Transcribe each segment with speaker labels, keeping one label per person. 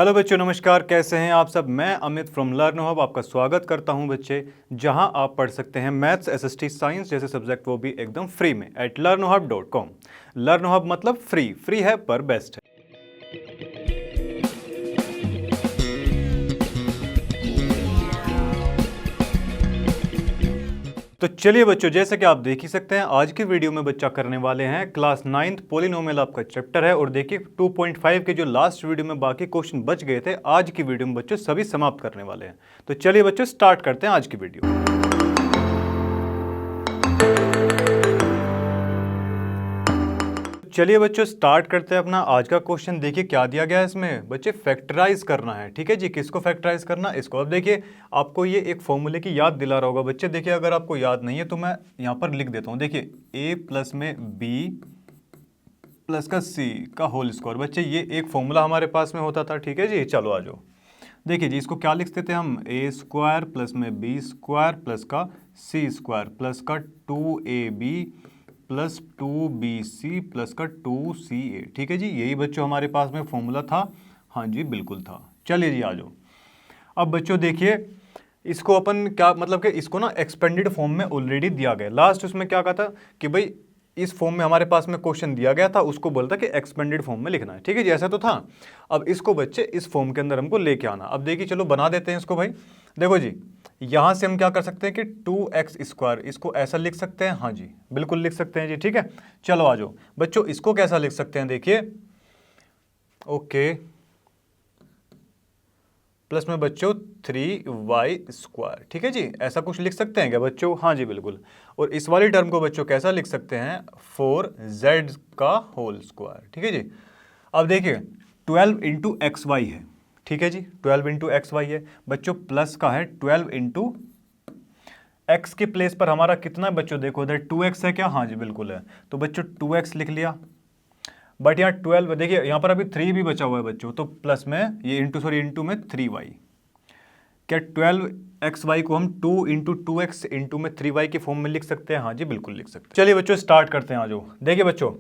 Speaker 1: Hello बच्चों, नमस्कार। कैसे हैं आप सब। मैं अमित फ्रॉम लर्न हब आपका स्वागत करता हूं बच्चे, जहां आप पढ़ सकते हैं मैथ्स, एसएसटी, साइंस जैसे सब्जेक्ट, वो भी एकदम फ्री में एट learnhub.com। लर्न हब मतलब फ्री, फ्री है पर बेस्ट है। तो चलिए बच्चों, जैसे कि आप देख ही सकते हैं, आज की वीडियो में बच्चा करने वाले हैं क्लास 9th पॉलिनोमियल आपका चैप्टर है। और देखिए 2.5 के जो लास्ट वीडियो में बाकी क्वेश्चन बच गए थे, आज की वीडियो में बच्चों सभी समाप्त करने वाले हैं। तो चलिए बच्चों स्टार्ट करते हैं आज की वीडियो। चलिए बच्चों स्टार्ट करते हैं अपना आज का क्वेश्चन। देखिए क्या दिया गया है इसमें बच्चे, फैक्टराइज करना है। ठीक है जी, किसको फैक्टराइज करना, इसको। अब देखिए आपको ये एक फॉर्मूले की याद दिला रहा होगा बच्चे। देखिए अगर आपको याद नहीं है तो मैं यहाँ पर लिख देता हूँ। देखिए a प्लस में b प्लस का c का होल स्क्वायर। बच्चे ये एक फॉर्मूला हमारे पास में होता था। ठीक है जी, चलो आ जाओ। देखिए जी, इसको क्या लिखते थे हम, a स्क्वायर प्लस में b स्क्वायर प्लस का c स्क्वायर प्लस का 2ab प्लस 2bc प्लस का 2ca। ठीक है जी, यही बच्चों हमारे पास में फॉर्मूला था। हाँ जी बिल्कुल था। चलिए जी आ जाओ। अब बच्चों देखिए, इसको अपन क्या मतलब कि इसको ना एक्सपेंडेड फॉर्म में ऑलरेडी दिया गया। लास्ट उसमें क्या कहा था कि भाई इस फॉर्म में हमारे पास में क्वेश्चन दिया गया था, उसको बोलता कि एक्सपेंडेड फॉर्म में लिखना है। ठीक है जी, ऐसा तो था। अब इसको बच्चे इस फॉर्म के अंदर हमको लेके आना। अब देखिए चलो बना देते हैं इसको भाई। देखो जी, यहां से हम क्या कर सकते हैं कि 2x स्क्वायर, इसको ऐसा लिख सकते हैं। हाँ जी बिल्कुल लिख सकते हैं जी। ठीक है, चलो आ जाओ बच्चों, इसको कैसा लिख सकते हैं, देखिए ओके, प्लस में बच्चों 3y स्क्वायर। ठीक है जी, ऐसा कुछ लिख सकते हैं क्या बच्चों। हाँ जी बिल्कुल। और इस वाली टर्म को बच्चों कैसा लिख सकते हैं, 4z का होल स्क्वायर। ठीक है जी। अब देखिए 12 इंटू एक्स वाई है। ठीक है जी, 12 इंटू एक्स वाई है बच्चों, प्लस का है 12 इंटू एक्स के प्लेस पर हमारा कितना है बच्चों, देखो इधर 2x है क्या। हाँ जी बिल्कुल है, तो बच्चों 2x लिख लिया। बट यहाँ 12, देखिए यहाँ पर अभी 3 भी बचा हुआ है बच्चों, तो प्लस में ये इंटू में 3y। क्या 12xy को हम 2 इंटू 2x इंटू में 3y के फॉर्म में लिख सकते हैं। हाँ जी बिल्कुल लिख सकते हैं। चलिए बच्चों स्टार्ट करते हैं। आ जाओ। देखिए बच्चों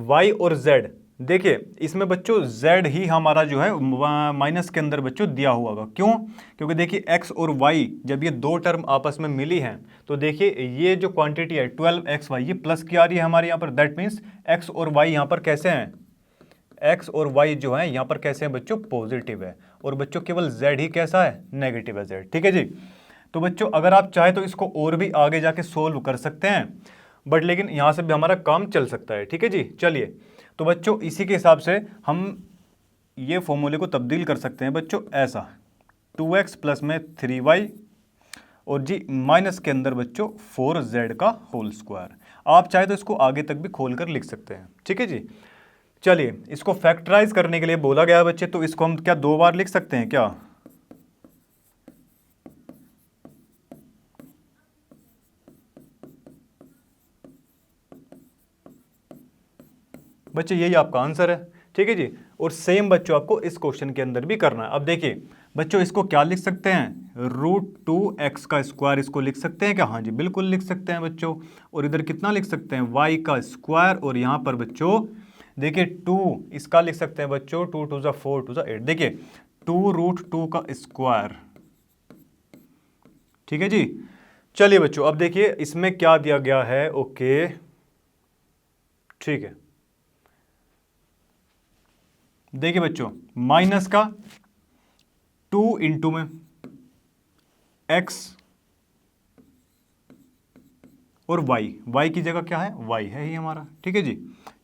Speaker 1: y और z, देखिए इसमें बच्चों z ही हमारा जो है माइनस के अंदर बच्चों दिया हुआ होगा। क्यों, क्योंकि देखिए x और y जब ये दो टर्म आपस में मिली हैं तो देखिए ये जो क्वांटिटी है 12xy ये प्लस की आ रही है हमारे यहाँ पर। दैट मीन्स x और y यहाँ पर कैसे हैं, x और y जो है यहाँ पर कैसे हैं बच्चों, पॉजिटिव है। और बच्चों केवल z ही कैसा है, नेगेटिव है z। ठीक है जी। तो बच्चों अगर आप चाहे तो इसको और भी आगे जाके सोल्व कर सकते हैं, बट लेकिन यहाँ से भी हमारा काम चल सकता है। ठीक है जी। चलिए तो बच्चों इसी के हिसाब से हम ये फॉर्मूले को तब्दील कर सकते हैं बच्चों ऐसा, 2x प्लस में 3y और जी माइनस के अंदर बच्चों 4z का होल स्क्वायर। आप चाहे तो इसको आगे तक भी खोल कर लिख सकते हैं। ठीक है जी। चलिए इसको फैक्टराइज करने के लिए बोला गया है बच्चे, तो इसको हम क्या दो बार लिख सकते हैं क्या। बच्चे यही आपका आंसर है। ठीक है जी। और सेम बच्चों आपको इस क्वेश्चन के अंदर भी करना है। अब देखिए बच्चों इसको क्या लिख सकते हैं, √2x का स्क्वायर इसको लिख सकते हैं क्या। हाँ जी बिल्कुल लिख सकते हैं बच्चों। और इधर कितना लिख सकते हैं, y का स्क्वायर। और यहाँ पर बच्चों देखिए 2 इसका लिख सकते हैं बच्चों, 2 2 जा 4 2 जा 8। देखिए 2√2 का स्क्वायर। ठीक है जी। चलिए बच्चों अब देखिए इसमें क्या दिया गया है। ओके ठीक है, देखिए बच्चों माइनस का 2 इंटू में x और y की जगह क्या है, y है ही हमारा। ठीक है जी।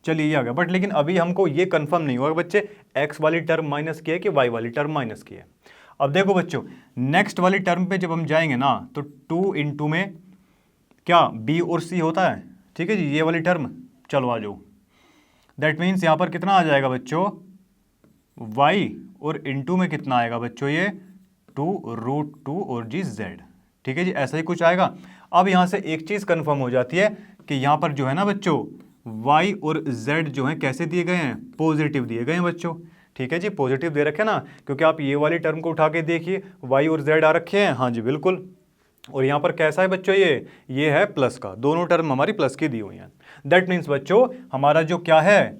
Speaker 1: चलिए ये आ गया। बट लेकिन अभी हमको ये कंफर्म नहीं हुआ बच्चे x वाली टर्म माइनस की है कि y वाली टर्म माइनस की है। अब देखो बच्चों नेक्स्ट वाली टर्म पे जब हम जाएंगे ना, तो 2 इंटू में क्या b और c होता है। ठीक है जी, ये वाली टर्म। चलो आ जाओ। दैट मीन्स यहाँ पर कितना आ जाएगा बच्चों, y और इंटू में कितना आएगा बच्चों, ये 2√2 और जी z। ठीक है जी, ऐसा ही कुछ आएगा। अब यहाँ से एक चीज़ कंफर्म हो जाती है कि यहाँ पर जो है ना बच्चों y और z जो है कैसे दिए गए हैं, पॉजिटिव दिए गए हैं बच्चों। ठीक है जी, पॉजिटिव दे रखे ना, क्योंकि आप ये वाली टर्म को उठा के देखिए y और z आ रखे हैं। हाँ जी बिल्कुल। और यहाँ पर कैसा है बच्चों, ये है प्लस का, दोनों टर्म हमारी प्लस की दी हुई हैं। दैट मीन्स बच्चों हमारा जो क्या है,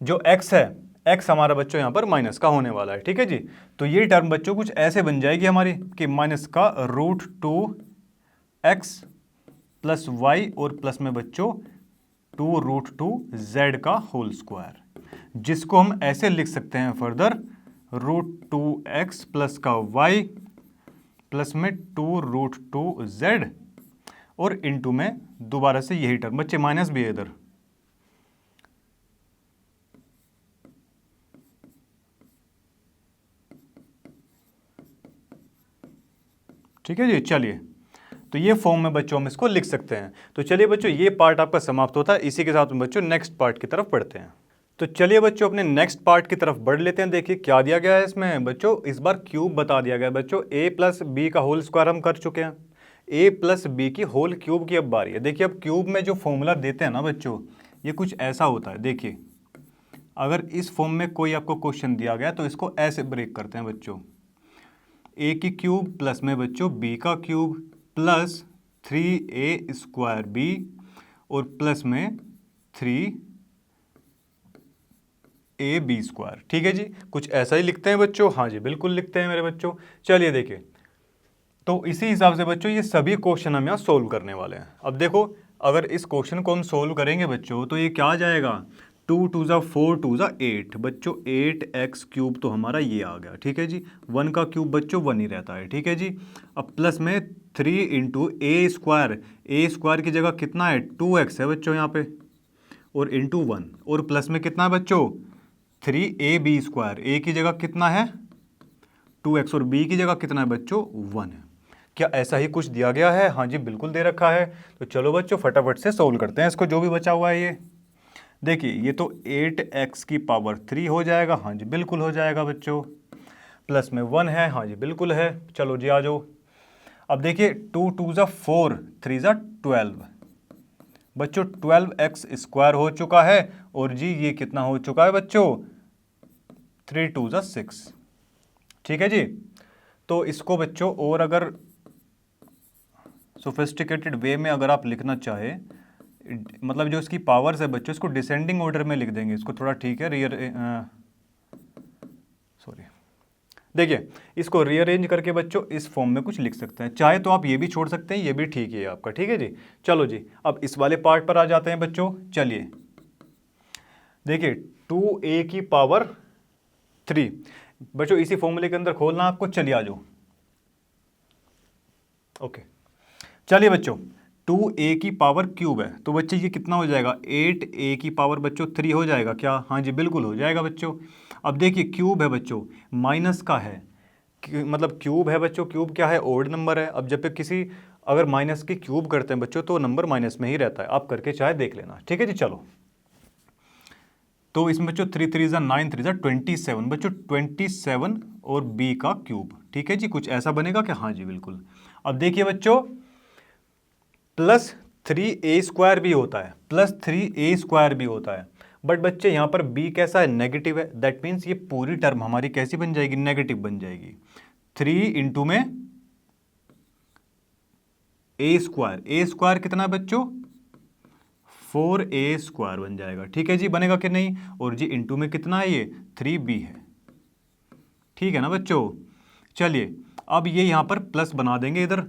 Speaker 1: जो x है, x हमारा बच्चों यहाँ पर माइनस का होने वाला है, ठीक है जी। तो ये टर्म बच्चों कुछ ऐसे बन जाएगी हमारी कि माइनस का √2x प्लस वाई और प्लस में बच्चों 2√2z का होल स्क्वायर, जिसको हम ऐसे लिख सकते हैं फर्दर √2x प्लस का y प्लस में 2√2z और इनटू में दोबारा से यही टर्म, बच्चे माइनस भी है इधर, ठीक है जी। चलिए, तो ये फॉर्म में बच्चों हम इसको लिख सकते हैं। तो चलिए बच्चों, ये पार्ट आपका समाप्त होता है। इसी के साथ में बच्चों नेक्स्ट पार्ट की तरफ बढ़ते हैं। तो चलिए बच्चों अपने नेक्स्ट पार्ट की तरफ बढ़ लेते हैं। देखिए क्या दिया गया है इसमें बच्चों, इस बार क्यूब बता दिया गया है बच्चों। a प्लस बी का होल स्क्वायर हम कर चुके हैं, a प्लस बी की होल क्यूब की अब बारी है। देखिए अब क्यूब में जो फॉर्मूला देते हैं ना बच्चों, ये कुछ ऐसा होता है। देखिए अगर इस फॉर्म में कोई आपको क्वेश्चन दिया गया तो इसको ऐसे ब्रेक करते हैं बच्चों, a की क्यूब प्लस में बच्चों b का क्यूब प्लस 3a² b और प्लस में 3ab², ठीक है जी। कुछ ऐसा ही लिखते हैं बच्चों, हाँ जी बिल्कुल लिखते हैं मेरे बच्चों। चलिए देखिए, तो इसी हिसाब से बच्चों ये सभी क्वेश्चन हम यहाँ सोल्व करने वाले हैं। अब देखो, अगर इस क्वेश्चन को हम सोल्व करेंगे बच्चों तो ये क्या आ जाएगा, 2 2 ज़ा 4 2 ज़ा 8 बच्चों, 8x³ तो हमारा ये आ गया, ठीक है जी। 1 का क्यूब बच्चों 1 ही रहता है, ठीक है जी। अब प्लस में 3 इंटू a² की जगह कितना है 2x है बच्चों यहाँ पे, और इंटू 1 और प्लस में कितना है बच्चों 3ab², a की जगह कितना है 2x और b की जगह कितना है बच्चों 1 है। क्या ऐसा ही कुछ दिया गया है? हाँ जी बिल्कुल दे रखा है। तो चलो बच्चों फटाफट से सोल्व करते हैं इसको, जो भी बचा हुआ है ये। देखिए ये तो 8x³ हो जाएगा, हाँ जी बिल्कुल हो जाएगा बच्चों। प्लस में 1 है, हाँ जी बिल्कुल है। चलो जी आ जाओ। अब देखिए 2 2 ज़ा 4 3 ज़ा 12 बच्चों, 12x² हो चुका है और जी ये कितना हो चुका है बच्चों 3 2 ज़ा 6, ठीक है जी। तो इसको बच्चों और अगर सोफिस्टिकेटेड वे में अगर आप लिखना चाहे, मतलब जो इसकी पावर्स है बच्चों, इसको डिसेंडिंग ऑर्डर में लिख देंगे इसको थोड़ा, ठीक है। देखिए इसको रीअरेंज करके बच्चों इस फॉर्म में कुछ लिख सकते हैं, चाहे तो आप ये भी छोड़ सकते हैं, ये भी ठीक है आपका, ठीक है जी। चलो जी अब इस वाले पार्ट पर आ जाते हैं बच्चों। चलिए देखिए 2a³ बच्चों, इसी फॉर्मूले के अंदर खोलना आपको। चलिए आ जाओ, ओके। चलिए बच्चों 2a³ है तो बच्चे ये कितना हो जाएगा 8a³ बच्चों 3 हो जाएगा क्या? हाँ जी बिल्कुल हो जाएगा बच्चों। अब देखिए क्यूब है बच्चों, माइनस का है, मतलब क्यूब है बच्चों, क्यूब क्या है ओड नंबर है। अब जब किसी अगर माइनस की क्यूब करते हैं बच्चों तो नंबर माइनस में ही रहता है, आप करके चाहे देख लेना, ठीक है जी। चलो तो इसमें बच्चों 3 3 ज़ा 9 3 ज़ा 27 बच्चों, 27 और b का क्यूब, ठीक है जी। कुछ ऐसा बनेगा क्या? हाँ जी बिल्कुल। अब देखिए बच्चों प्लस 3a² भी होता है, प्लस 3a² भी होता है, बट बच्चे यहाँ पर b कैसा है नेगेटिव है, दैट मीन्स ये पूरी टर्म हमारी कैसी बन जाएगी नेगेटिव बन जाएगी। 3 इंटू में a² कितना है बच्चों 4a² बन जाएगा, ठीक है जी। बनेगा कि नहीं? और जी इंटू में कितना है ये 3b है, ठीक है ना बच्चों। चलिए अब ये यहाँ पर प्लस बना देंगे इधर,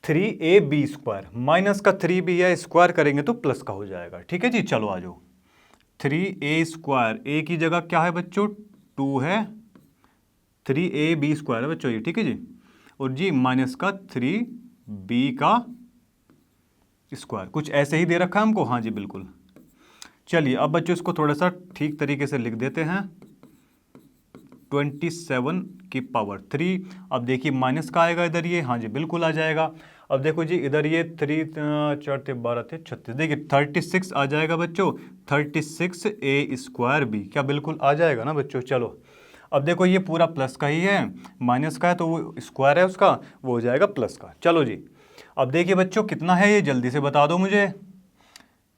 Speaker 1: 3ab² माइनस का 3b है, स्क्वायर करेंगे तो प्लस का हो जाएगा, ठीक है जी। चलो आ जाओ 3a², a की जगह क्या है बच्चों 2 है, 3ab² है बच्चों ये, ठीक है जी। और जी माइनस का 3b का स्क्वायर, कुछ ऐसे ही दे रखा है हमको, हाँ जी बिल्कुल। चलिए अब बच्चों इसको थोड़ा सा ठीक तरीके से लिख देते हैं, 27⁻3। अब देखिए माइनस का आएगा इधर ये, हाँ जी बिल्कुल आ जाएगा। अब देखो जी इधर ये 3 4 थे 12 थे 36, देखिए 36 आ जाएगा बच्चों, 36a² भी क्या बिल्कुल आ जाएगा ना बच्चों। चलो अब देखो ये पूरा प्लस का ही है, माइनस का है तो वो स्क्वायर है उसका, वो हो जाएगा प्लस का। चलो जी अब देखिए बच्चों कितना है ये जल्दी से बता दो मुझे।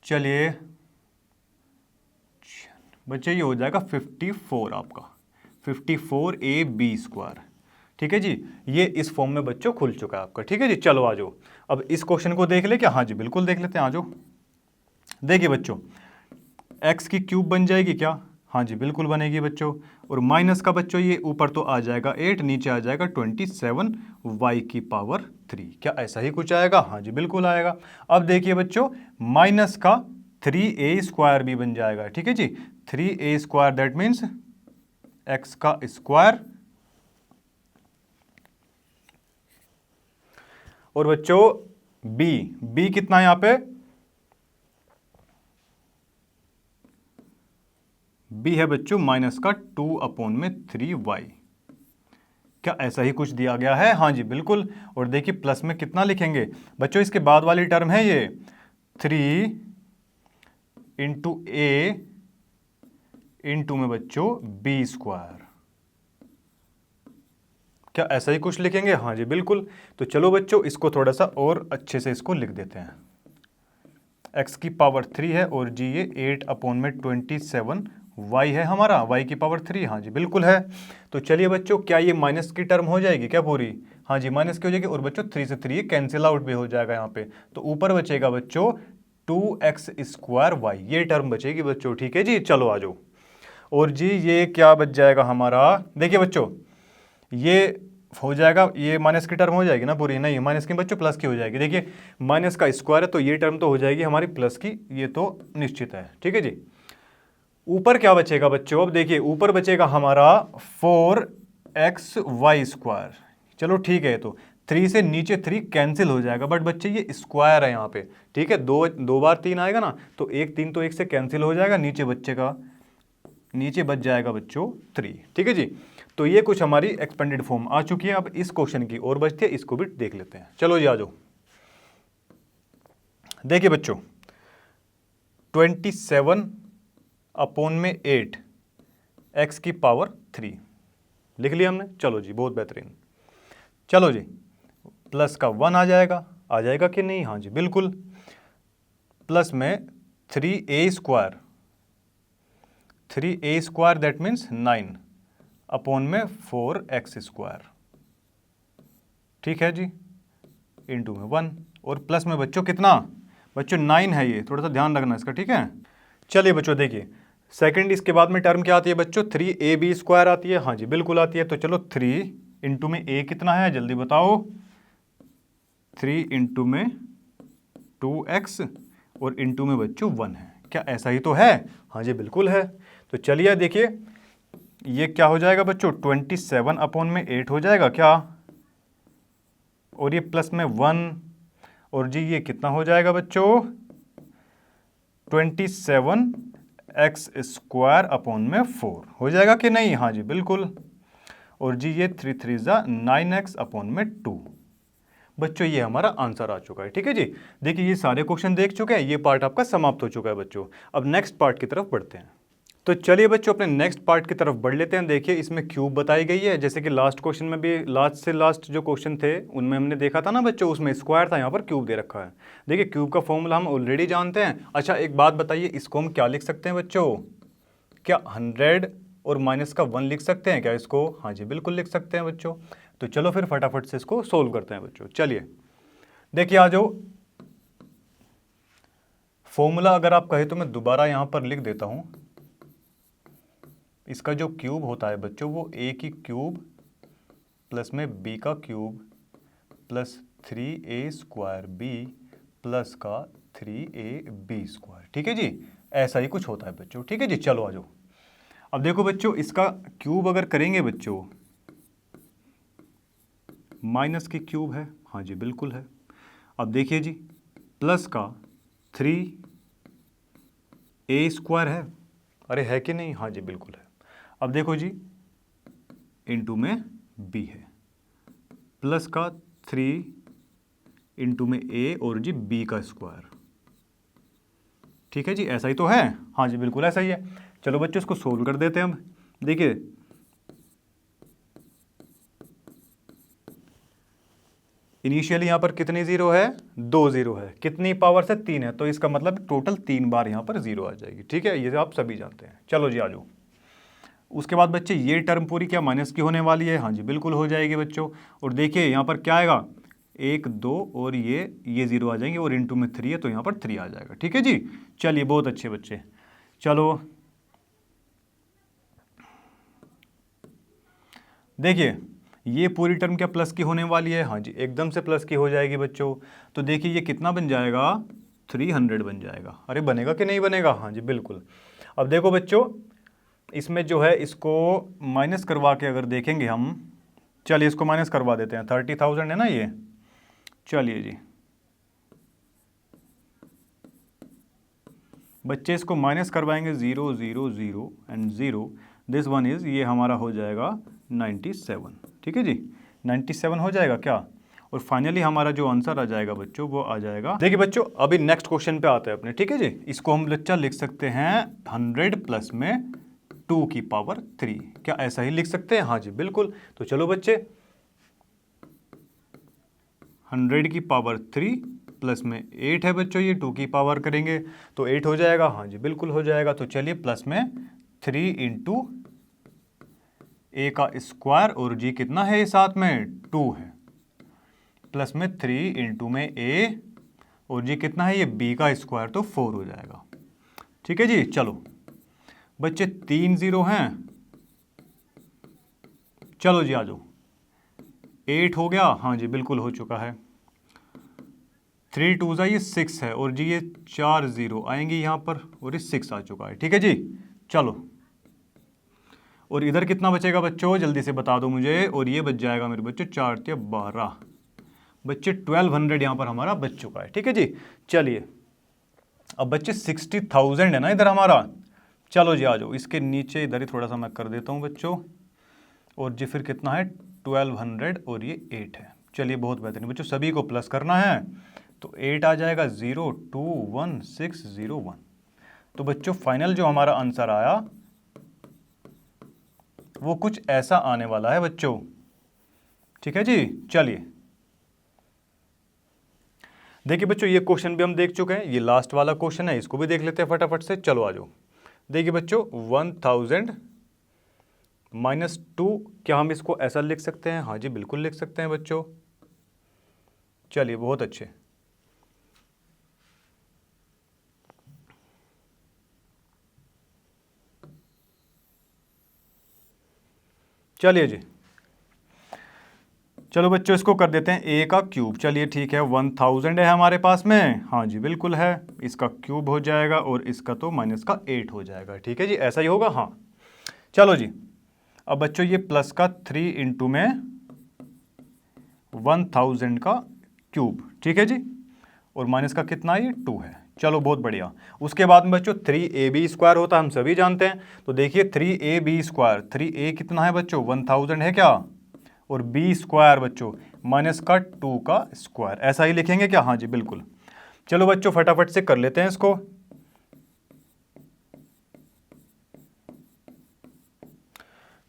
Speaker 1: चलिए बच्चे ये हो जाएगा 54 आपका, 54ab², ठीक है जी। ये इस फॉर्म में बच्चों खुल चुका है आपका, ठीक है जी। चलो आ जाओ अब इस क्वेश्चन को देख ले क्या? हाँ जी बिल्कुल देख लेते हैं, आ जाओ। देखिए बच्चों x की क्यूब बन जाएगी क्या? हाँ जी बिल्कुल बनेगी बच्चों। और माइनस का बच्चों ये ऊपर तो आ जाएगा 8, नीचे आ जाएगा 27y⁻3। क्या ऐसा ही कुछ आएगा? हाँ जी बिल्कुल आएगा। अब देखिए बच्चों, माइनस का 3a² भी बन जाएगा, ठीक है जी। 3a² दैट मीन्स x का स्क्वायर। और बच्चों b कितना है यहाँ पे? b है बच्चों माइनस का 2/3y। क्या ऐसा ही कुछ दिया गया है? हाँ जी बिल्कुल। और देखिए प्लस में कितना लिखेंगे बच्चों, इसके बाद वाली टर्म है ये 3 इंटू a इंटू में बच्चों b²। क्या ऐसा ही कुछ लिखेंगे? हाँ जी बिल्कुल। तो चलो बच्चों इसको थोड़ा सा और अच्छे से इसको लिख देते हैं। x की पावर 3 है और जी ये 8/27y है हमारा, y की पावर 3। हाँ जी बिल्कुल है। तो चलिए बच्चों, क्या ये माइनस की टर्म हो जाएगी क्या पूरी? हाँ जी माइनस की हो जाएगी। और बच्चों 3 से 3 कैंसिल आउट भी हो जाएगा यहाँ पे। तो ऊपर बचेगा बच्चों 2x²y, ये टर्म बचेगी बच्चों, ठीक है जी। चलो आ जाओ। और जी ये क्या बच जाएगा हमारा? देखिए बच्चों ये हो जाएगा, ये माइनस की टर्म हो जाएगी ना पूरी? नहीं, माइनस की बच्चों प्लस की हो जाएगी। देखिए माइनस का स्क्वायर है तो ये टर्म तो हो जाएगी हमारी प्लस की, ये तो निश्चित है, ठीक है जी। ऊपर क्या बचेगा बच्चों? अब देखिए ऊपर बचेगा हमारा 4xy²। चलो ठीक है, तो 3 से नीचे 3 कैंसिल हो जाएगा, बट बच्चे ये स्क्वायर है यहाँ पे, ठीक है। दो बार 3 आएगा ना, तो 3 तो 1 से कैंसिल हो जाएगा, नीचे बच जाएगा बच्चों 3, ठीक है जी। तो ये कुछ हमारी एक्सपेंडेड फॉर्म आ चुकी है। अब इस क्वेश्चन की और बचती है, इसको भी देख लेते हैं। चलो जी आ जाओ। देखिए बच्चों 27/8 x की पावर 3 लिख लिया हमने। चलो जी बहुत बेहतरीन। चलो जी प्लस का 1 आ जाएगा कि नहीं? हाँ जी बिल्कुल। प्लस में 3a² दैट मीन्स 9/4x², ठीक है जी, इंटू में 1। और प्लस में बच्चों कितना? बच्चों 9 है, ये थोड़ा सा ध्यान रखना इसका, ठीक है। चलिए बच्चों देखिए सेकंड इसके बाद में टर्म क्या आती है बच्चों? 3ab² आती है। हाँ जी बिल्कुल आती है। तो चलो 3 इंटू में a कितना है जल्दी बताओ? 3 इंटू में 2x और इंटू में बच्चों 1 है। क्या ऐसा ही तो है? हाँ जी बिल्कुल है। तो चलिए देखिए ये क्या हो जाएगा बच्चों? 27/8 हो जाएगा क्या? और ये प्लस में 1, और जी ये कितना हो जाएगा बच्चों? 27x² हो जाएगा कि नहीं? हाँ जी बिल्कुल। और जी ये 3 3 9x/2। बच्चों ये हमारा आंसर आ चुका है, ठीक है जी। देखिए ये सारे क्वेश्चन देख चुके हैं, ये पार्ट आपका समाप्त हो चुका है बच्चों। अब नेक्स्ट पार्ट की तरफ बढ़ते हैं। तो चलिए बच्चों अपने नेक्स्ट पार्ट की तरफ बढ़ लेते हैं। देखिए इसमें क्यूब बताई गई है, जैसे कि लास्ट क्वेश्चन में भी, लास्ट जो क्वेश्चन थे उनमें हमने देखा था ना बच्चों, उसमें स्क्वायर था, यहाँ पर क्यूब दे रखा है। देखिए क्यूब का फॉर्मूला हम ऑलरेडी जानते हैं। अच्छा एक बात बताइए, इसको हम क्या लिख सकते हैं बच्चों? क्या 100 और माइनस का 1 लिख सकते हैं क्या इसको? हाँ जी बिल्कुल लिख सकते हैं बच्चों। तो चलो फिर फटाफट से इसको सोल्व करते हैं बच्चों। चलिए देखिए आ जाओ। फॉर्मूला अगर आप कहे तो मैं दोबारा यहाँ पर लिख देता हूँ। इसका जो क्यूब होता है बच्चों वो a की क्यूब प्लस में b का क्यूब प्लस 3a² प्लस का 3ab², ठीक है जी। ऐसा ही कुछ होता है बच्चों, ठीक है जी। चलो आ जाओ। अब देखो बच्चों इसका क्यूब अगर करेंगे बच्चों, माइनस की क्यूब है, हाँ जी बिल्कुल है। अब देखिए जी प्लस का 3a² है, अरे है कि नहीं? हाँ जी बिल्कुल है। अब देखो जी इंटू में b है, प्लस का 3 इंटू में a और जी b का स्क्वायर, ठीक है जी। ऐसा ही तो है? हाँ जी बिल्कुल ऐसा ही है। चलो बच्चों इसको सोल्व कर देते हैं हम। देखिए इनिशियली यहाँ पर कितनी जीरो है? 2 जीरो है। कितनी पावर से? 3 है, तो इसका मतलब टोटल 3 बार यहाँ पर जीरो आ जाएगी, ठीक है। ये आप सभी जानते हैं। चलो जी आ जाओ। उसके बाद बच्चे ये टर्म पूरी क्या माइनस की होने वाली है? हाँ जी बिल्कुल हो जाएगी बच्चों। और देखिए यहाँ पर क्या आएगा? 1 2 और ये जीरो आ जाएंगे, और इंटू में 3 है तो यहाँ पर 3 आ जाएगा, ठीक है जी। चलिए बहुत अच्छे बच्चे। चलो देखिए ये पूरी टर्म क्या प्लस की होने वाली है, हाँ जी एकदम से प्लस की हो जाएगी बच्चों। तो देखिए ये कितना बन जाएगा, 300 बन जाएगा। अरे बनेगा कि नहीं बनेगा, हाँ जी बिल्कुल। अब देखो बच्चों इसमें जो है इसको माइनस करवा के अगर देखेंगे हम, चलिए इसको माइनस करवा देते हैं, 30,000 है ना ये, चलिए जी बच्चे इसको माइनस करवाएंगे, 0 0 0 एंड 0, दिस वन इज, ये हमारा हो जाएगा 97, ठीक है जी 97 हो जाएगा क्या। और फाइनली हमारा जो आंसर आ जाएगा बच्चों वो आ जाएगा, देखिए बच्चों अभी नेक्स्ट क्वेश्चन पे आते हैं अपने, ठीक है जी। इसको हम बच्चा लिख सकते हैं 100 प्लस में 2 की पावर 3, क्या ऐसा ही लिख सकते हैं, हाँ जी बिल्कुल। तो चलो बच्चे 100 की पावर 3 प्लस में 8 है बच्चों, ये 2 की पावर करेंगे तो 8 हो जाएगा, हाँ जी बिल्कुल हो जाएगा। तो चलिए प्लस में 3 इंटू ए का स्क्वायर और जी कितना है ये साथ में 2 है, प्लस में 3 इंटू में ए और जी कितना है ये बी का स्क्वायर तो 4 हो जाएगा, ठीक है जी। चलो बच्चे 3 0 हैं, चलो जी आ जाओ, 8 हो गया, हाँ जी बिल्कुल हो चुका है। 3 2 ये 6 है और जी ये 4 0 आएंगे यहाँ पर और ये 6 आ चुका है, ठीक है जी। चलो और इधर कितना बचेगा बच्चों जल्दी से बता दो मुझे, और ये बच जाएगा मेरे बच्चों 4 3 12, बच्चे 1200 यहाँ पर हमारा बच चुका है, ठीक है जी। चलिए अब बच्चे 60,000 है ना इधर हमारा, चलो जी आ जाओ, इसके नीचे इधर ही थोड़ा सा मैं कर देता हूँ बच्चों, और जी फिर कितना है 1200 और ये 8 है। चलिए बहुत बेहतरीन बच्चों, सभी को प्लस करना है तो 8 आ जाएगा, 0 2 1 6 0 1। तो बच्चों फाइनल जो हमारा आंसर आया वो कुछ ऐसा आने वाला है बच्चों, ठीक है जी। चलिए देखिए बच्चों ये क्वेश्चन भी हम देख चुके हैं, ये लास्ट वाला क्वेश्चन है, इसको भी देख लेते हैं फटाफट से, चलो आ जाओ। देखिए बच्चों 1000 माइनस 2, क्या हम इसको ऐसा लिख सकते हैं, हाँ जी बिल्कुल लिख सकते हैं बच्चों। चलिए बहुत अच्छे, चलिए जी चलो बच्चों इसको कर देते हैं ए का क्यूब, चलिए ठीक है 1000 है हमारे पास में, हाँ जी बिल्कुल है, इसका क्यूब हो जाएगा और इसका तो माइनस का 8 हो जाएगा, ठीक है जी ऐसा ही होगा, हाँ। चलो जी अब बच्चों ये प्लस का 3 इंटू में 1000 का क्यूब, ठीक है जी, और माइनस का कितना ये 2 है, चलो बहुत बढ़िया। उसके बाद में बच्चों 3ab स्क्वायर होता है हम सभी जानते हैं, तो देखिए 3ab स्क्वायर, 3a कितना है बच्चों 1000 है क्या, और b स्क्वायर बच्चों माइनस का 2 का स्क्वायर, ऐसा ही लिखेंगे क्या, हाँ जी बिल्कुल। चलो बच्चों फटाफट से कर लेते हैं इसको,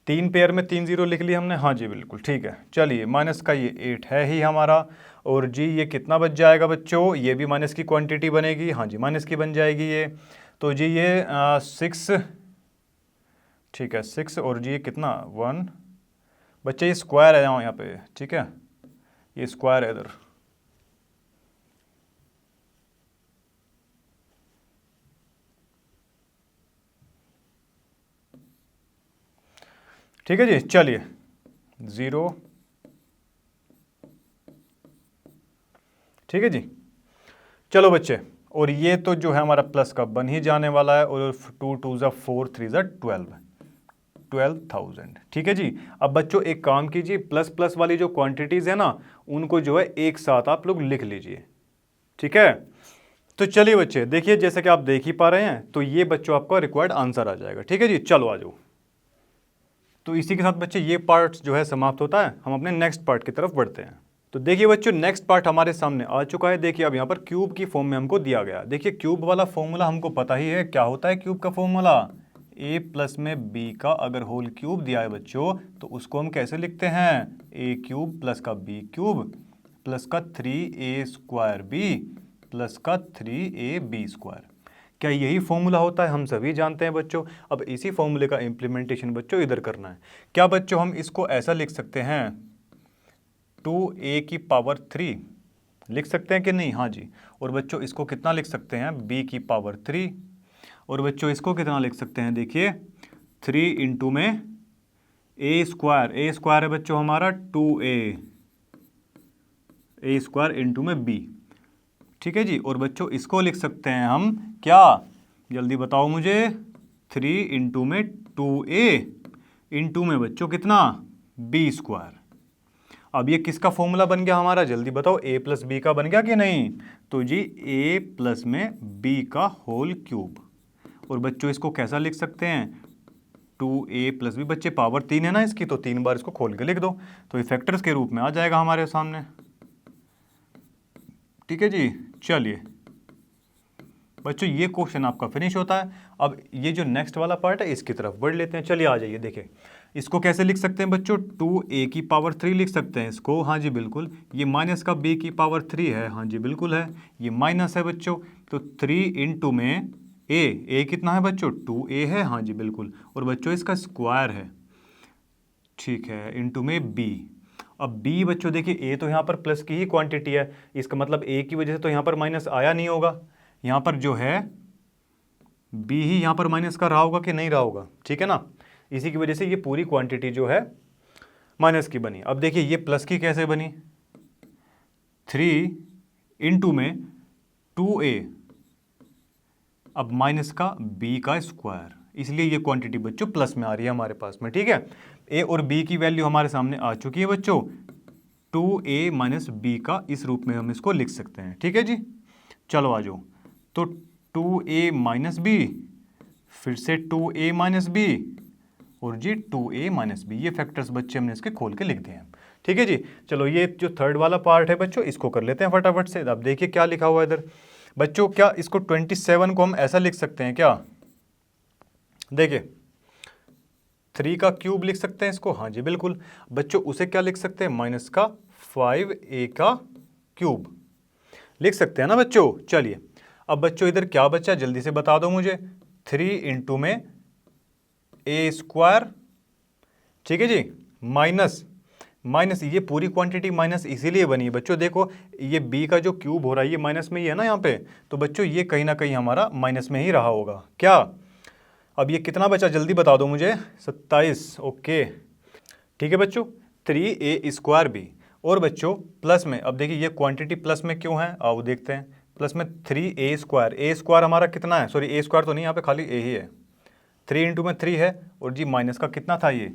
Speaker 1: तीन पेयर में 3 0 लिख लिया हमने, हाँ जी बिल्कुल ठीक है। चलिए माइनस का ये 8 है ही हमारा, और जी ये कितना बच जाएगा बच्चों, ये भी माइनस की क्वांटिटी बनेगी, हाँ जी माइनस की बन जाएगी ये, तो जी ये 6, ठीक है 6, और जी ये कितना 1, बच्चे ये स्क्वायर है यहाँ पे, ठीक है ये स्क्वायर है इधर, ठीक है जी। चलिए 0, ठीक है जी। चलो बच्चे और ये तो जो है हमारा प्लस का बन ही जाने वाला है, और 2 2 ज़ा 4 3 ज़ा 12,000, ठीक है जी। अब बच्चों एक काम कीजिए, प्लस प्लस वाली जो क्वांटिटीज़ है ना उनको जो है एक साथ आप लोग लिख लीजिए, ठीक है। तो चलिए बच्चे देखिए जैसे कि आप देख ही पा रहे हैं, तो ये बच्चों आपका रिक्वायर्ड आंसर आ जाएगा, ठीक है जी। चलो आ जाओ, तो इसी के साथ बच्चे ये पार्ट जो है समाप्त होता है, हम अपने नेक्स्ट पार्ट की तरफ बढ़ते हैं। तो देखिए बच्चों नेक्स्ट पार्ट हमारे सामने आ चुका है, देखिए अब यहाँ पर क्यूब की फॉर्म में हमको दिया गया, देखिए क्यूब वाला फॉर्मूला हमको पता ही है क्या होता है, क्यूब का फॉर्मूला a प्लस में b का अगर होल क्यूब दिया है बच्चों तो उसको हम कैसे लिखते हैं, a क्यूब प्लस का b क्यूब प्लस का 3a स्क्वायर b प्लस का 3ab स्क्वायर, क्या यही फॉर्मूला होता है, हम सभी जानते हैं बच्चों। अब इसी फॉर्मूले का इम्प्लीमेंटेशन बच्चों इधर करना है, क्या बच्चों हम इसको ऐसा लिख सकते हैं 2a की पावर 3 लिख सकते हैं कि नहीं, हाँ जी। और बच्चों इसको कितना लिख सकते हैं b की पावर 3, और बच्चों इसको कितना लिख सकते हैं, देखिए 3 इंटू में ए स्क्वायर है बच्चों हमारा 2a, ए स्क्वायर इंटू में b, ठीक है जी। और बच्चों इसको लिख सकते हैं हम क्या, जल्दी बताओ मुझे, 3 इंटू में 2a इंटू में बच्चों कितना, b स्क्वायर। अब ये किसका फॉर्मूला बन गया हमारा, जल्दी बताओ, a प्लस बी का बन गया कि नहीं, तो जी a प्लस में b का होल क्यूब। और बच्चों इसको कैसा लिख सकते हैं, 2a प्लस बी, बच्चे पावर 3 है ना इसकी, तो 3 बार इसको खोल के लिख दो, तो ये फैक्टर्स के रूप में आ जाएगा हमारे सामने, ठीक है जी। चलिए बच्चों ये क्वेश्चन आपका फिनिश होता है। अब ये जो नेक्स्ट वाला पार्ट है इसकी तरफ बढ़ लेते हैं। चलिए आ जाइए, देखिए इसको कैसे लिख सकते हैं बच्चों, 2a की पावर 3 लिख सकते हैं इसको, हाँ जी बिल्कुल। ये माइनस का b की पावर 3 है, हाँ जी बिल्कुल है। ये माइनस है बच्चों, तो 3 इंटू में a कितना है बच्चों, 2a है, हाँ जी बिल्कुल। और बच्चों इसका स्क्वायर है, ठीक है, इंटू में b। अब b बच्चों देखिए a तो यहाँ पर प्लस की ही क्वांटिटी है, इसका मतलब a की वजह से तो यहाँ पर माइनस आया नहीं होगा, यहाँ पर जो है b ही यहाँ पर माइनस का रहा होगा कि नहीं रहा होगा, ठीक है ना। इसी की वजह से ये पूरी क्वांटिटी जो है माइनस की बनी। अब देखिए ये प्लस की कैसे बनी, 3 इंटू में 2a, अब माइनस का b का स्क्वायर, इसलिए ये क्वांटिटी बच्चों प्लस में आ रही है हमारे पास में, ठीक है। a और b की वैल्यू हमारे सामने आ चुकी है बच्चों, 2a माइनस b का इस रूप में हम इसको लिख सकते हैं, ठीक है जी। चलो आ जाओ, तो 2a माइनस बी, फिर से 2a माइनस बी, और जी 2a माइनस बी, ये फैक्टर्स बच्चे हमने इसके खोल के लिख दिए हैं, ठीक है जी। चलो ये जो थर्ड वाला पार्ट है बच्चों इसको कर लेते हैं फटाफट से। अब देखिए क्या लिखा हुआ है इधर बच्चों, क्या इसको 27 को हम ऐसा लिख सकते हैं क्या, देखिए 3 का क्यूब लिख सकते हैं इसको, हाँ जी बिल्कुल। बच्चों उसे क्या लिख सकते हैं, माइनस का 5a का क्यूब लिख सकते हैं ना बच्चों। चलिए अब बच्चों इधर क्या बचा, जल्दी से बता दो मुझे, 3 इंटू में a स्क्वायर, ठीक है जी, माइनस ये पूरी क्वांटिटी माइनस इसीलिए बनी है बच्चों, देखो ये b का जो क्यूब हो रहा है ये माइनस में ही है ना यहाँ पे, तो बच्चों ये कहीं ना कहीं हमारा माइनस में ही रहा होगा क्या। अब ये कितना बचा जल्दी बता दो मुझे, 27, ओके, ठीक है बच्चों, 3a स्क्वायर b। और बच्चों प्लस में, अब देखिए ये क्वांटिटी प्लस में क्यों है, आओ देखते हैं, प्लस में 3a स्क्वायर हमारा कितना है, सॉरी a स्क्वायर तो नहीं, यहाँ पे खाली a ही है, 3 इंटू में 3 है, और जी माइनस का कितना था ये,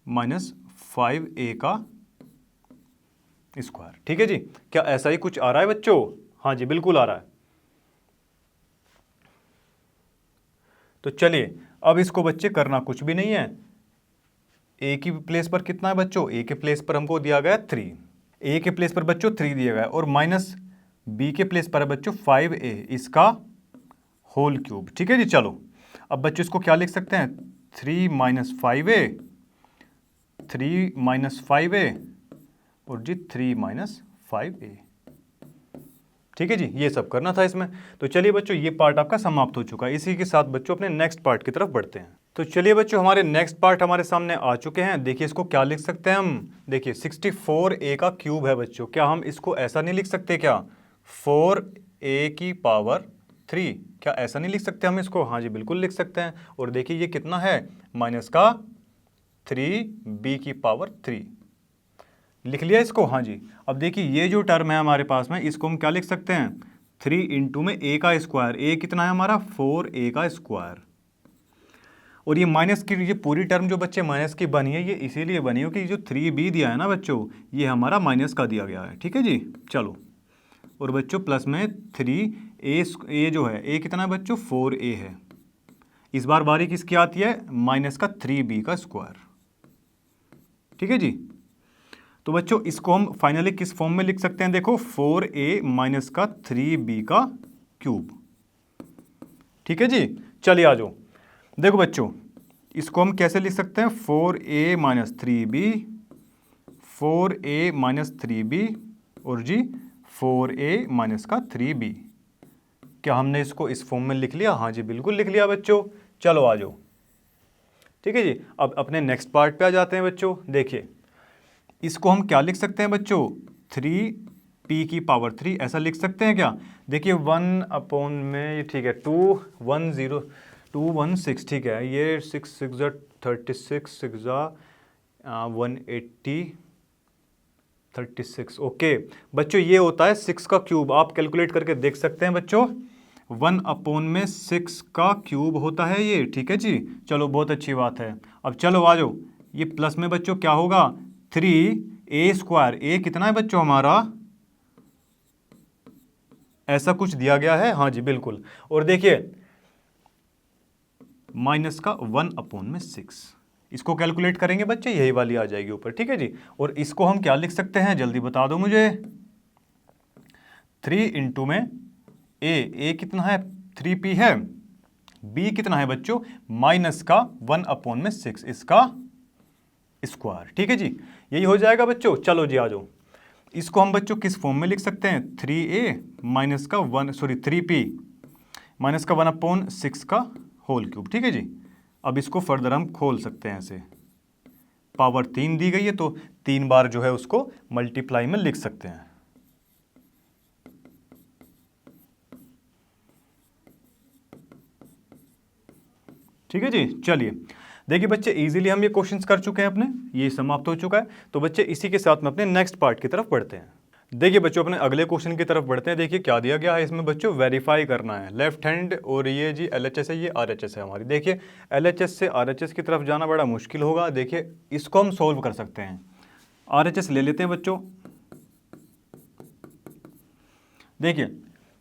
Speaker 1: माइनस 5a का स्क्वायर, ठीक है जी। क्या ऐसा ही कुछ आ रहा है बच्चों, हाँ जी बिल्कुल आ रहा है। तो चलिए अब इसको बच्चे करना कुछ भी नहीं है, a की प्लेस पर कितना है बच्चों, a के प्लेस पर हमको दिया गया 3, a के प्लेस पर बच्चों 3 दिया गया है, और माइनस b के प्लेस पर है बच्चों 5a, इसका होल क्यूब, ठीक है जी। चलो अब बच्चों इसको क्या लिख सकते हैं, 3 माइनस 5a, 3 माइनस 5a, और जी 3 माइनस 5a, ठीक है जी। ये सब करना था इसमें। तो चलिए बच्चों ये पार्ट आपका समाप्त हो चुका है, इसी के साथ बच्चों अपने नेक्स्ट पार्ट की तरफ बढ़ते हैं। तो चलिए बच्चों हमारे नेक्स्ट पार्ट हमारे सामने आ चुके हैं। देखिए इसको क्या लिख सकते हैं हम, देखिए 64a का क्यूब है बच्चों, क्या हम इसको ऐसा नहीं लिख सकते क्या, 4a की पावर 3, क्या ऐसा नहीं लिख सकते हम इसको, हाँ जी बिल्कुल लिख सकते हैं। और देखिए ये कितना है, माइनस का 3b की पावर 3, लिख लिया इसको, हाँ जी। अब देखिए ये जो टर्म है हमारे पास में, इसको हम क्या लिख सकते हैं, 3 इंटू में a का स्क्वायर, a कितना है हमारा 4a का स्क्वायर। और ये माइनस की ये पूरी टर्म जो बच्चे माइनस की बनी है, ये इसीलिए बनी है कि जो 3b दिया है ना बच्चों, ये हमारा माइनस का दिया गया है, ठीक है जी। चलो और बच्चों प्लस में 3a जो है, a कितना है बच्चों 4a है, इस बार बारी किसकी आती है, माइनस का 3b का स्क्वायर, ठीक है जी। तो बच्चों इसको हम फाइनली किस फॉर्म में लिख सकते हैं, देखो 4a माइनस का 3b का क्यूब, ठीक है जी। चलिए आ जाओ, देखो बच्चों इसको हम कैसे लिख सकते हैं, 4a minus 3b, 4a minus 3b, और जी 4a माइनस का 3b। क्या हमने इसको इस फॉर्म में लिख लिया, हाँ जी बिल्कुल लिख लिया बच्चों। चलो आ जाओ, ठीक है जी। अब अपने नेक्स्ट पार्ट पे आ जाते हैं बच्चों। देखिए इसको हम क्या लिख सकते हैं बच्चों, 3p की पावर 3 ऐसा लिख सकते हैं क्या, देखिए 1 अपॉन में, ठीक है, 216, ठीक है, ये 6 6 36 6 180 36। ओके बच्चों, ये होता है 6 का क्यूब। आप कैलकुलेट करके देख सकते हैं बच्चों, 1/6 का क्यूब होता है ये, ठीक है जी। चलो बहुत अच्छी बात है। अब चलो आ जाओ, ये प्लस में बच्चों क्या होगा, 3a²। ए कितना है बच्चों हमारा, ऐसा कुछ दिया गया है, हाँ जी बिल्कुल। और देखिए माइनस का 1/6, इसको कैलकुलेट करेंगे बच्चे, यही वाली आ जाएगी ऊपर, ठीक है जी। और इसको हम क्या लिख सकते हैं, जल्दी बता दो मुझे। 3 इंटू में ए कितना है, 3p है, b कितना है बच्चों, माइनस का 1/6, इसका स्क्वायर, ठीक है जी। यही हो जाएगा बच्चों। चलो जी आ जाओ, इसको हम बच्चों किस फॉर्म में लिख सकते हैं, 3p माइनस का 1/6 का होल क्यूब, ठीक है जी। अब इसको फर्दर हम खोल सकते हैं ऐसे, पावर 3 दी गई है तो 3 बार जो है उसको मल्टीप्लाई में लिख सकते हैं। ठीक है जी। चलिए देखिए बच्चे, इजीली हम ये क्वेश्चंस कर चुके हैं अपने, ये समाप्त हो चुका है। तो बच्चे इसी के साथ में अपने नेक्स्ट पार्ट की तरफ बढ़ते हैं। देखिए बच्चों, अपने अगले क्वेश्चन की तरफ बढ़ते हैं। देखिए क्या दिया गया है इसमें बच्चों, वेरीफाई करना है लेफ्ट हैंड, और ये जी LHS है, ये RHS है हमारी। देखिए LHS से RHS की तरफ जाना बड़ा मुश्किल होगा। देखिए इसको हम सोल्व कर सकते हैं। RHS ले लेते हैं बच्चों। देखिए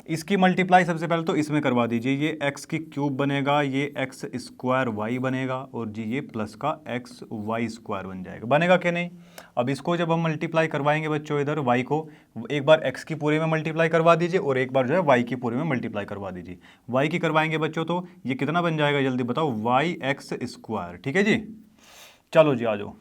Speaker 1: इसकी मल्टीप्लाई सबसे पहले तो इसमें करवा दीजिए, ये x की क्यूब बनेगा, ये x² बनेगा, और जी ये प्लस का XY² बन जाएगा। बनेगा कि नहीं। अब इसको जब हम मल्टीप्लाई करवाएंगे बच्चों, इधर y को एक बार x की पूरे में मल्टीप्लाई करवा दीजिए, और एक बार जो है y की पूरे में मल्टीप्लाई करवा दीजिए। y की करवाएंगे बच्चों तो ये कितना बन जाएगा, जल्दी बताओ, yx², ठीक है जी। चलो जी आ जाओ।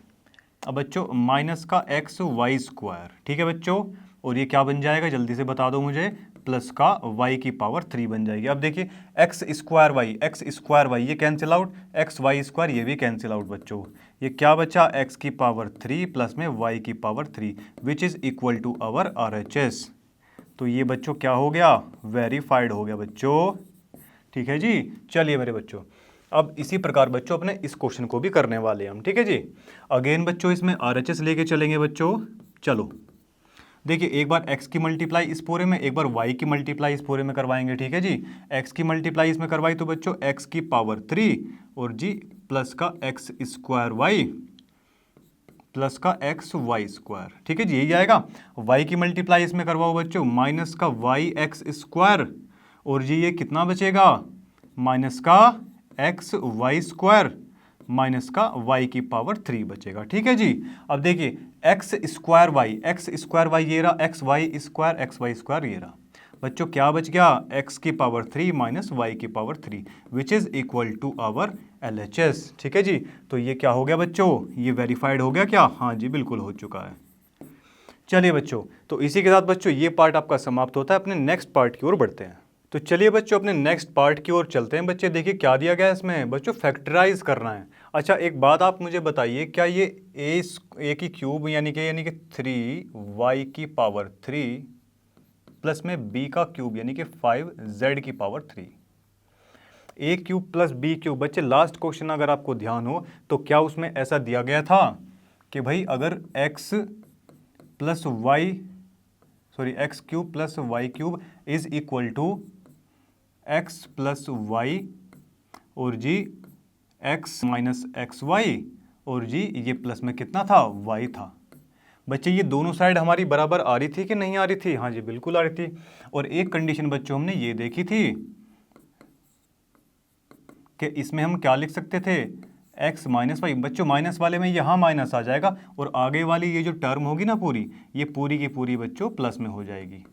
Speaker 1: अब बच्चों माइनस का XY², ठीक है बच्चों, और ये क्या बन जाएगा, जल्दी से बता दो मुझे, प्लस का y की पावर 3 बन जाएगी। अब देखिए x² ये कैंसिल आउट, XY² ये भी कैंसिल आउट बच्चों। ये क्या बचा, x की पावर 3 प्लस में y की power 3 which is equal to our RHS। तो ये बच्चों क्या हो गया, वेरीफाइड हो गया बच्चों, ठीक है जी। चलिए मेरे बच्चों, अब इसी प्रकार बच्चों अपने इस क्वेश्चन को भी करने वाले हैं हम, ठीक है जी। अगेन बच्चों इसमें RHS लेके चलेंगे बच्चों। चलो देखिए, एक बार x की मल्टीप्लाई इस पूरे में, एक बार y की मल्टीप्लाई इस पूरे में करवाएंगे, ठीक है जी। x की मल्टीप्लाई इसमें करवाई तो बच्चों x की पावर 3 और जी प्लस का x² प्लस का XY², ठीक है जी, यही आएगा। y की मल्टीप्लाई इसमें करवाओ बच्चों, माइनस का YX² और जी ये कितना बचेगा, माइनस का XY² माइनस का y की पावर 3 बचेगा, ठीक है जी। अब देखिए x² ये रहा, XY² ये रहा बच्चों, क्या बच गया, x की पावर 3 माइनस y की power 3 which is equal to our LHS, ठीक है जी। तो ये क्या हो गया बच्चों, ये वेरीफाइड हो गया क्या, हाँ जी बिल्कुल हो चुका है। चलिए बच्चों, तो इसी के साथ बच्चों ये पार्ट आपका समाप्त होता है। अपने नेक्स्ट पार्ट की ओर बढ़ते हैं। तो चलिए बच्चों अपने नेक्स्ट पार्ट की ओर चलते हैं। बच्चे देखिए क्या दिया गया है इसमें बच्चों, फैक्टराइज करना है। अच्छा एक बात आप मुझे बताइए, क्या ये ए की क्यूब यानी कि 3y की पावर 3 प्लस में b का क्यूब यानी कि 5z की power 3, a cube plus b cube. बच्चे लास्ट क्वेश्चन अगर आपको ध्यान हो तो क्या उसमें ऐसा दिया गया था कि भाई अगर x cube plus y cube is equal to x plus y और जी x माइनस एक्स वाई और जी ये प्लस में कितना था, y था। बच्चे ये दोनों साइड हमारी बराबर आ रही थी कि नहीं आ रही थी, हाँ जी बिल्कुल आ रही थी। और एक कंडीशन बच्चों हमने ये देखी थी कि इसमें हम क्या लिख सकते थे, x माइनस वाई। बच्चों माइनस वाले में यहाँ माइनस आ जाएगा और आगे वाली ये जो टर्म होगी ना पूरी, ये पूरी की पूरी बच्चों प्लस में हो जाएगी।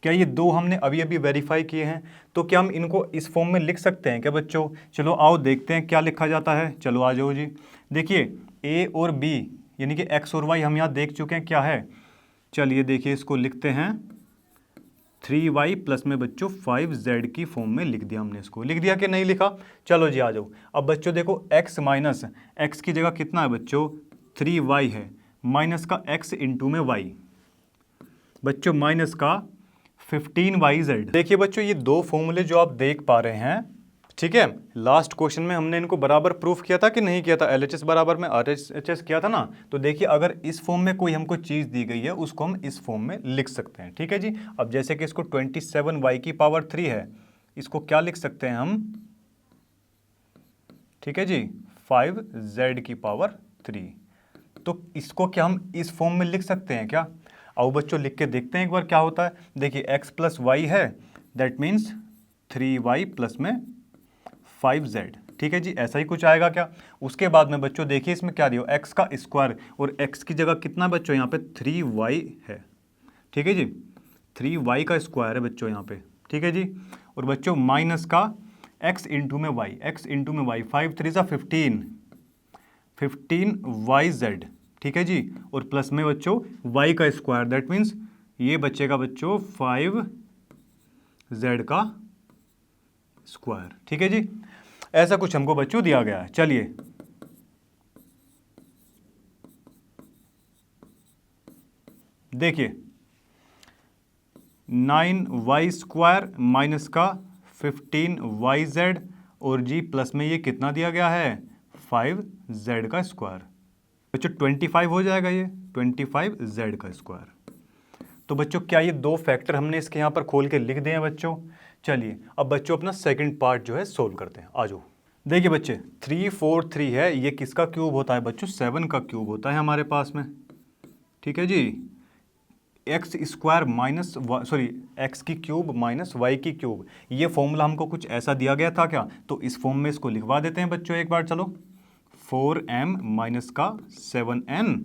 Speaker 1: क्या ये दो हमने अभी अभी वेरीफाई किए हैं, तो क्या हम इनको इस फॉर्म में लिख सकते हैं क्या बच्चों। चलो आओ देखते हैं क्या लिखा जाता है। चलो आ जाओ जी। देखिए a और b यानी कि x और y हम यहाँ देख चुके हैं क्या है। चलिए देखिए इसको लिखते हैं 3y प्लस में बच्चों 5z की फॉर्म में लिख दिया हमने। इसको लिख दिया कि नहीं लिखा। चलो जी आ जाओ। अब बच्चों देखो x माइनस एक्स की जगह कितना है बच्चों 3y है, माइनस का x इंटू में y बच्चों माइनस का 15yz। देखिए बच्चों ये दो फॉर्मूले जो आप देख पा रहे हैं, ठीक है। लास्ट क्वेश्चन में हमने इनको बराबर प्रूफ किया था कि नहीं किया था, LHS बराबर में RHS किया था ना। तो देखिए अगर इस फॉर्म में कोई हमको चीज़ दी गई है उसको हम इस फॉर्म में लिख सकते हैं। ठीक है जी। अब जैसे कि इसको 27y की पावर 3 है, इसको क्या लिख सकते हैं हम, ठीक है जी, 5z की पावर 3। तो इसको क्या हम इस फॉर्म में लिख सकते हैं क्या? आओ बच्चों लिख के देखते हैं एक बार क्या होता है। देखिए x प्लस वाई है, दैट मीन्स 3y प्लस में 5z। ठीक है जी, ऐसा ही कुछ आएगा क्या? उसके बाद में बच्चों देखिए इसमें क्या दिया, x का स्क्वायर, और x की जगह कितना बच्चों यहाँ पे 3y है। ठीक है जी, 3y का स्क्वायर है बच्चों यहाँ पे। ठीक है जी, और बच्चों माइनस का x इंटू में y, x इंटू में y, 5 3 सा 15yz। ठीक है जी, और प्लस में बच्चों y का स्क्वायर, दैट मीन्स ये बचेगा बच्चों 5z का स्क्वायर। ठीक है जी, ऐसा कुछ हमको बच्चों दिया गया है। चलिए देखिए 9y स्क्वायर माइनस का 15yz, और जी प्लस में ये कितना दिया गया है, 5z का स्क्वायर। बच्चों 25 हो जाएगा, ये 25z का स्क्वायर। तो बच्चों क्या ये दो फैक्टर हमने इसके यहाँ पर खोल के लिख दिए हैं बच्चों। चलिए अब बच्चों अपना सेकंड पार्ट जो है सोल्व करते हैं, आ जाओ। देखिए बच्चे 3 4 3 है, ये किसका क्यूब होता है बच्चों, 7 का क्यूब होता है हमारे पास में। ठीक है जी, x square minus sorry x की क्यूब माइनस वाई की क्यूब, ये फॉर्मूला हमको कुछ ऐसा दिया गया था क्या? तो इस फॉर्म में इसको लिखवा देते हैं बच्चों एक बार। चलो 4m माइनस का 7n।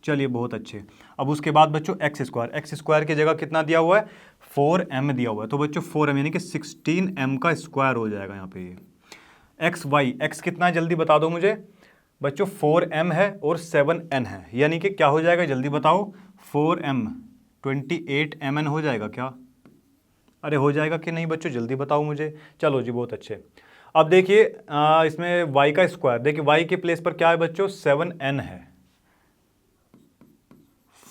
Speaker 1: चलिए बहुत अच्छे। अब उसके बाद बच्चों एक्स स्क्वायर की जगह कितना दिया हुआ है, 4m दिया हुआ है। तो बच्चों 4m यानी कि 16m का स्क्वायर हो जाएगा यहाँ पे। ये एक्स कितना है जल्दी बता दो मुझे बच्चों, 4m है और 7n है, यानी कि क्या हो जाएगा जल्दी बताओ, 4m 28mn हो जाएगा क्या? अरे हो जाएगा कि नहीं बच्चों, जल्दी बताओ मुझे। चलो जी बहुत अच्छे। अब देखिए इसमें y का स्क्वायर, देखिए y के प्लेस पर क्या है बच्चों, 7n है,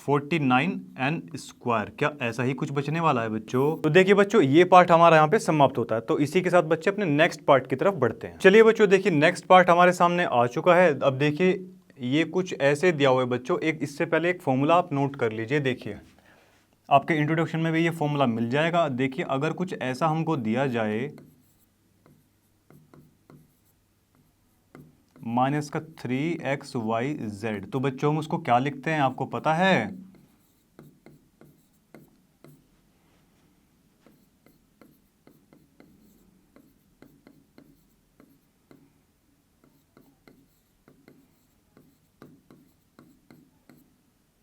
Speaker 1: 49n स्क्वायर। क्या ऐसा ही कुछ बचने वाला है बच्चों? तो देखिए बच्चों ये पार्ट हमारा यहाँ पे समाप्त होता है। तो इसी के साथ बच्चे अपने नेक्स्ट पार्ट की तरफ बढ़ते हैं। चलिए बच्चों देखिए नेक्स्ट पार्ट हमारे सामने आ चुका है। अब देखिए ये कुछ ऐसे दिया हुआ है बच्चों, एक इससे पहले एक फॉर्मूला आप नोट कर लीजिए। देखिए आपके इंट्रोडक्शन में भी ये फॉर्मूला मिल जाएगा। देखिए अगर कुछ ऐसा हमको दिया जाए, माइनस का 3xyz, तो बच्चों हम उसको क्या लिखते हैं आपको पता है?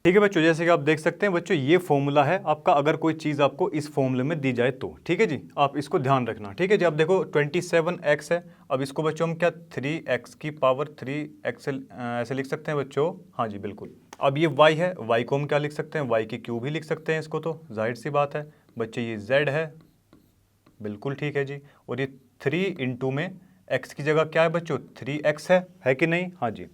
Speaker 1: ठीक है बच्चों, जैसे कि आप देख सकते हैं बच्चों ये फॉर्मूला है आपका, अगर कोई चीज़ आपको इस फॉर्मूले में दी जाए तो। ठीक है जी, आप इसको ध्यान रखना। ठीक है जी, अब देखो 27x है, अब इसको बच्चों हम क्या 3x की पावर 3x ऐसे लिख सकते हैं बच्चों। हाँ जी बिल्कुल। अब ये y है, y को हम क्या लिख सकते हैं, y की क्यूब ही लिख सकते हैं इसको, तो जाहिर सी बात है बच्चे। ये z है, बिल्कुल ठीक है जी। और ये 3 इंटू में x की जगह क्या है बच्चों, 3x है कि नहीं? हाँ जी।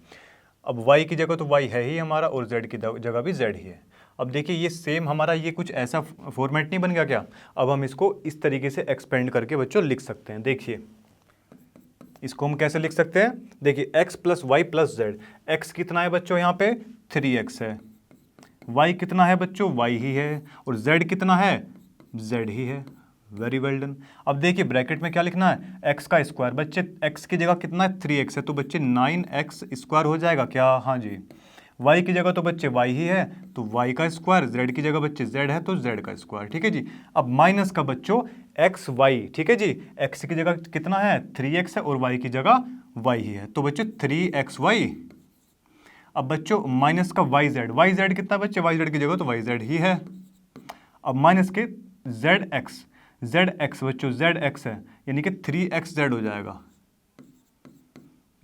Speaker 1: अब y की जगह तो y है ही हमारा, और z की जगह भी z ही है। अब देखिए ये सेम हमारा ये कुछ ऐसा फॉर्मेट नहीं बन गया क्या? अब हम इसको इस तरीके से एक्सपेंड करके बच्चों लिख सकते हैं। देखिए इसको हम कैसे लिख सकते हैं, देखिए x plus y plus z. X कितना है बच्चों यहाँ पे, 3x है, y कितना है बच्चों, y ही है, और z कितना है, z ही है। Very well done. अब देखिए ब्रैकेट में क्या लिखना है, x का स्क्वायर। बच्चे x की जगह कितना है, 3x है, तो बच्चे 9x स्क्वायर हो जाएगा क्या? हाँ जी। y की जगह तो बच्चे y ही है, तो y का स्क्वायर। z की जगह बच्चे z है, तो z का स्क्वायर। ठीक है जी। अब माइनस का बच्चों xy, ठीक है जी, x की जगह कितना है, 3x है, और y की जगह y ही है, तो बच्चे 3xy। अब बच्चों माइनस का yz कितना बच्चे, yz की जगह तो yz ही है। अब माइनस के zx बच्चों, zx है, यानी कि 3xz हो जाएगा,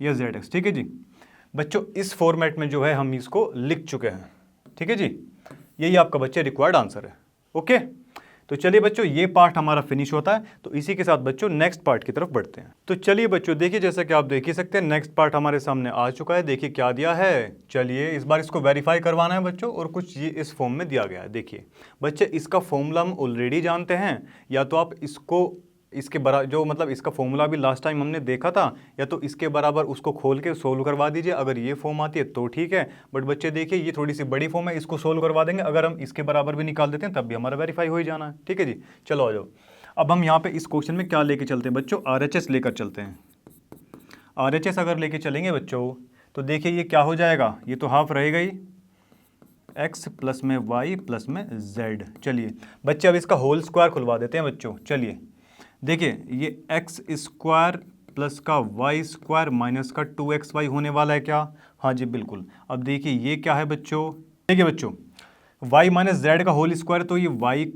Speaker 1: यह zx। ठीक है जी बच्चों, इस फॉर्मेट में जो है हम इसको लिख चुके हैं। ठीक है जी, यही आपका बच्चे रिक्वायर्ड आंसर है। ओके, तो चलिए बच्चों ये पार्ट हमारा फिनिश होता है। तो इसी के साथ बच्चों नेक्स्ट पार्ट की तरफ बढ़ते हैं। तो चलिए बच्चों देखिए, जैसा कि आप देख ही सकते हैं नेक्स्ट पार्ट हमारे सामने आ चुका है। देखिए क्या दिया है, चलिए इस बार इसको वेरीफाई करवाना है बच्चों, और कुछ ये इस फॉर्म में दिया गया है। देखिए बच्चे इसका फॉर्मूला हम ऑलरेडी जानते हैं, या तो आप इसको इसके बराबर जो मतलब इसका फॉर्मूला भी लास्ट टाइम हमने देखा था, या तो इसके बराबर उसको खोल के सोल्व करवा दीजिए, अगर ये फॉर्म आती है तो ठीक है। बट बच्चे देखिए ये थोड़ी सी बड़ी फॉर्म है, इसको सोल्व करवा देंगे, अगर हम इसके बराबर भी निकाल देते हैं तब भी हमारा वेरीफाई हो ही जाना है। ठीक है जी, चलो आ जाओ। अब हम यहाँ पे इस क्वेश्चन में क्या लेके चलते हैं बच्चों, RHS लेकर चलते हैं। RHS अगर लेके चलेंगे बच्चों तो देखिए ये क्या हो जाएगा, ये तो हाफ रहेगा ही, x प्लस में y प्लस में z। चलिए बच्चे अब इसका होल स्क्वायर खुलवा देते हैं बच्चों। चलिए देखिए ये x स्क्वायर प्लस का y स्क्वायर माइनस का 2xy होने वाला है क्या, हाँ जी बिल्कुल। अब देखिए ये क्या है बच्चों, देखिए बच्चों y माइनस z का होल स्क्वायर, तो ये y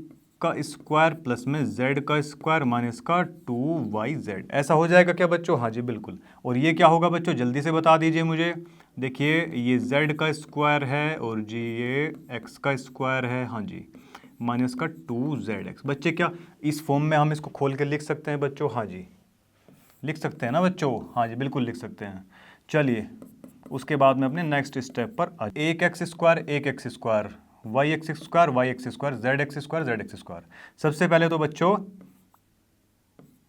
Speaker 1: का स्क्वायर प्लस में z का स्क्वायर माइनस का 2yz, ऐसा हो जाएगा क्या बच्चों, हाँ जी बिल्कुल। और ये क्या होगा बच्चों, जल्दी से बता दीजिए मुझे। देखिए ये z का स्क्वायर है और जी ये x का स्क्वायर है, हाँ जी, माइनस का 2zx। बच्चे क्या इस फॉर्म में हम इसको खोल के लिख सकते हैं बच्चों, हाँ जी लिख सकते हैं ना बच्चों, हाँ जी बिल्कुल लिख सकते हैं। चलिए उसके बाद में अपने नेक्स्ट स्टेप पर एक x square, y x square, z x square. सबसे पहले तो बच्चों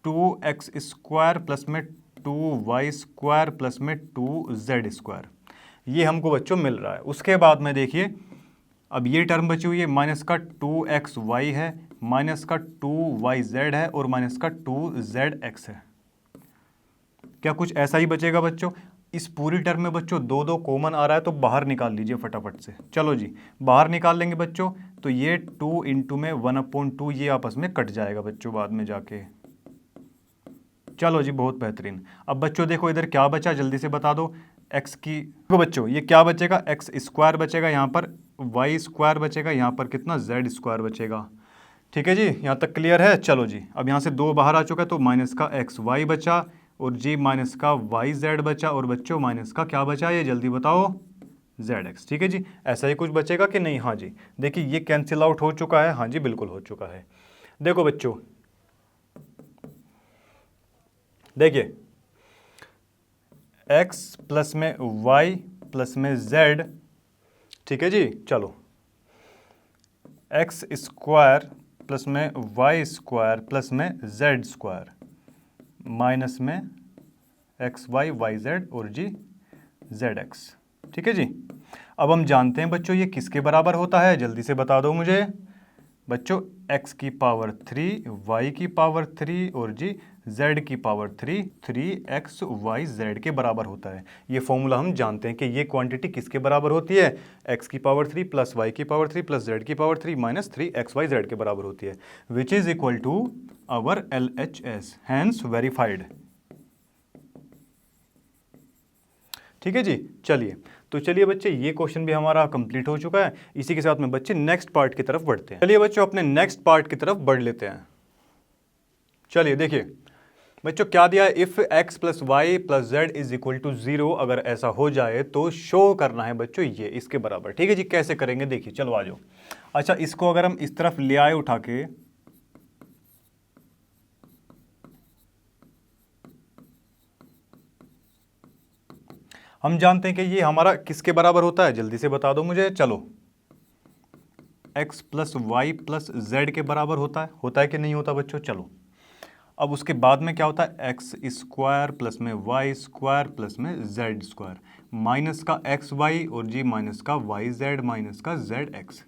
Speaker 1: 2x स्क्वायर प्लस में 2y स्क्वायर प्लस में 2z स्क्वायर, ये हमको बच्चों मिल रहा है। उसके बाद में देखिए अब ये टर्म बची हुई है, माइनस का 2xy है, माइनस का 2yz है और माइनस का 2zx है। क्या कुछ ऐसा ही बचेगा बच्चों, इस पूरी टर्म में बच्चों दो दो कॉमन आ रहा है तो बाहर निकाल लीजिए फटाफट से। चलो जी बाहर निकाल लेंगे बच्चों, तो ये 2 इंटू में 1/2 ये आपस में कट जाएगा बच्चों बाद में जाके। चलो जी बहुत बेहतरीन। अब बच्चों देखो इधर क्या बचा, जल्दी से बता दो। एक्स की देखो बच्चों ये क्या बचेगा, एक्स स्क्वायर बचेगा, यहाँ पर वाई स्क्वायर बचेगा, यहाँ पर कितना जेड स्क्वायर बचेगा। ठीक है जी, यहाँ तक क्लियर है। चलो जी अब यहाँ से 2 बाहर आ चुका है तो माइनस का एक्स वाई बचा और जी माइनस का वाई जेड बचा, और बच्चों माइनस का क्या बचा ये जल्दी बताओ, जेड एक्स। ठीक है जी, ऐसा ही कुछ बचेगा कि नहीं, हाँ जी देखिए ये कैंसिल आउट हो चुका है, हाँ जी बिल्कुल हो चुका है। देखो बच्चों देखिए x प्लस में y प्लस में z, ठीक है जी। चलो x स्क्वायर प्लस में y स्क्वायर प्लस में z स्क्वायर माइनस में एक्स वाई वाई जेड और जी जेड एक्स। ठीक है जी, अब हम जानते हैं बच्चों ये किसके बराबर होता है, जल्दी से बता दो मुझे बच्चों। x की पावर 3, y की पावर 3 और जी z की पावर 3, 3x y z के बराबर होता है। ये फॉर्मूला हम जानते हैं कि ये क्वांटिटी किसके बराबर होती है, x की पावर 3 प्लस y की पावर 3 प्लस z की पावर 3 माइनस 3xyz के बराबर होती है, which is equal to our LHS, hence verified. ठीक है जी, चलिए तो चलिए बच्चे ये क्वेश्चन भी हमारा कंप्लीट हो चुका है। इसी के साथ में बच्चे नेक्स्ट पार्ट की तरफ बढ़ते हैं। चलिए बच्चों अपने नेक्स्ट पार्ट की तरफ बढ़ लेते हैं। चलिए देखिए बच्चों क्या दिया है, if x plus y plus z is equal to 0, अगर ऐसा हो जाए तो शो करना है बच्चों ये इसके बराबर। ठीक है जी, कैसे करेंगे देखिए, चलो आ जाओ। अच्छा इसको अगर हम इस तरफ ले आए उठा के, हम जानते हैं कि ये हमारा किसके बराबर होता है, जल्दी से बता दो मुझे। चलो x plus y plus z के बराबर होता है कि नहीं होता बच्चों। चलो अब उसके बाद में क्या होता है, एक्स स्क्वायर प्लस में वाई स्क्वायर प्लस में जेड स्क्वायर माइनस का एक्स वाई और जी माइनस का वाई जेड माइनस का जेड एक्स।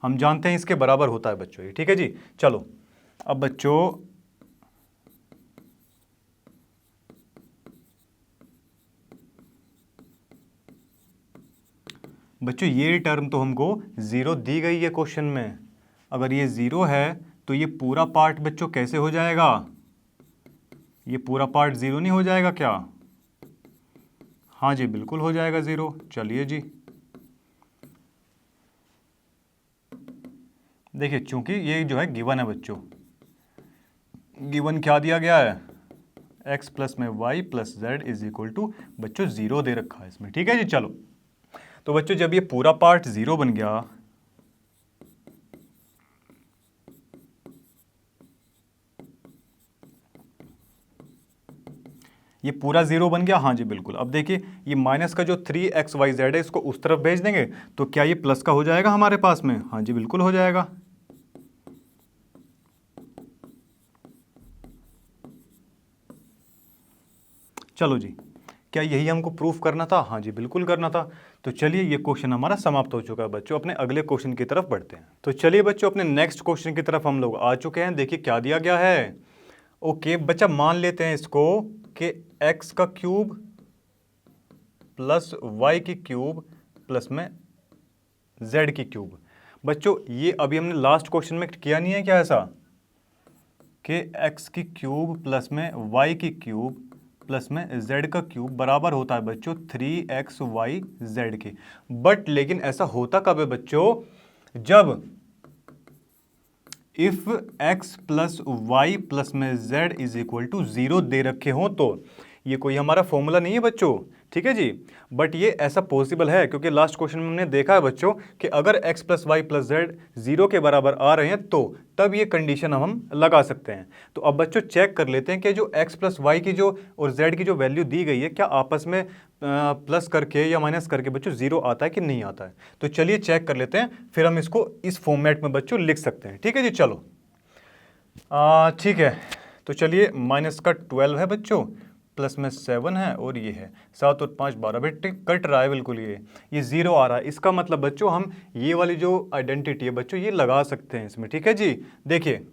Speaker 1: हम जानते हैं इसके बराबर होता है बच्चों ये। ठीक है जी, चलो अब बच्चों ये टर्म तो हमको 0 दी गई है क्वेश्चन में। अगर ये 0 है तो ये पूरा पार्ट बच्चों कैसे हो जाएगा, ये पूरा पार्ट 0 नहीं हो जाएगा क्या, हाँ जी बिल्कुल हो जाएगा 0। चलिए जी देखिए चूंकि ये जो है गिवन है बच्चों, गिवन क्या दिया गया है, x प्लस में y plus z is equal to बच्चों 0 दे रखा है इसमें। ठीक है जी, चलो तो बच्चों जब ये पूरा पार्ट 0 बन गया, ये पूरा 0 बन गया, हाँ जी बिल्कुल। अब देखिए ये माइनस का जो 3xyz है इसको उस तरफ भेज देंगे तो क्या ये प्लस का हो जाएगा हमारे पास में, हाँ जी बिल्कुल हो जाएगा। चलो जी, क्या यही हमको प्रूफ करना था? हाँ जी बिल्कुल करना था। तो चलिए ये क्वेश्चन हमारा समाप्त हो चुका है बच्चों, अपने अगले क्वेश्चन की तरफ बढ़ते हैं। तो चलिए बच्चों अपने नेक्स्ट क्वेश्चन की तरफ हम लोग आ चुके हैं। देखिए क्या दिया गया है। ओके बच्चा, मान लेते हैं इसको कि x का क्यूब प्लस y की क्यूब प्लस में z की क्यूब। बच्चों ये अभी हमने लास्ट क्वेश्चन में किया नहीं है क्या ऐसा, कि x की क्यूब प्लस में y की क्यूब प्लस में z का क्यूब बराबर होता है बच्चों 3xyz की। बट लेकिन ऐसा होता कब है बच्चों, जब if x plus y plus में z इज इक्वल टू 0 दे रखे हों तो। ये कोई हमारा फॉर्मूला नहीं है बच्चों, ठीक है जी, बट ये ऐसा पॉसिबल है क्योंकि लास्ट क्वेश्चन में हमने देखा है बच्चों कि अगर x plus y plus z 0 के बराबर आ रहे हैं तो तब ये कंडीशन हम लगा सकते हैं। तो अब बच्चों चेक कर लेते हैं कि जो x प्लस वाई की जो और z की जो वैल्यू दी गई है क्या आपस में प्लस करके या माइनस करके बच्चों 0 आता है कि नहीं आता है। तो चलिए चेक कर लेते हैं, फिर हम इसको इस फॉर्मेट में बच्चों लिख सकते हैं। ठीक है जी, चलो ठीक है। तो चलिए माइनस का 12 है बच्चों, प्लस में 7 है और ये है 7 और 5 12 बेटे कट रहा है बिल्कुल, ये 0 आ रहा है। इसका मतलब बच्चों हम ये वाली जो आइडेंटिटी है बच्चों ये लगा सकते हैं इसमें। ठीक है जी, देखिए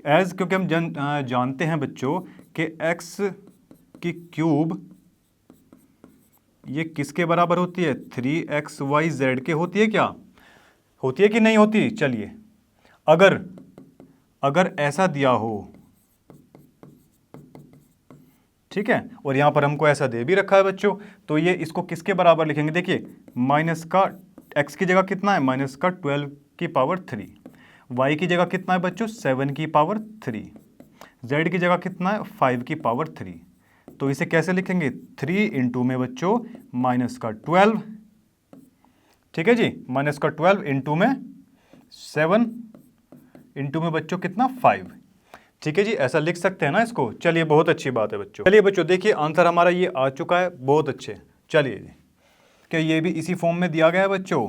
Speaker 1: एज क्योंकि हम जानते हैं बच्चों कि x की क्यूब ये किसके बराबर होती है, 3xyz के होती है, क्या होती है कि नहीं होती। चलिए अगर ऐसा दिया हो, ठीक है, और यहां पर हमको ऐसा दे भी रखा है बच्चों, तो ये इसको किसके बराबर लिखेंगे। देखिए माइनस का x की जगह कितना है, माइनस का 12 की पावर 3, y की जगह कितना है बच्चों 7 की पावर 3, z की जगह कितना है 5 की पावर 3। तो इसे कैसे लिखेंगे, 3 इंटू में बच्चों माइनस का 12, ठीक है जी, माइनस का 12 इंटू में 7 इंटू में बच्चों कितना 5। ठीक है जी, ऐसा लिख सकते हैं ना इसको। चलिए बहुत अच्छी बात है बच्चों। चलिए बच्चों देखिए आंसर हमारा ये आ चुका है, बहुत अच्छे। चलिए जी, क्या ये भी इसी फॉर्म में दिया गया है बच्चों,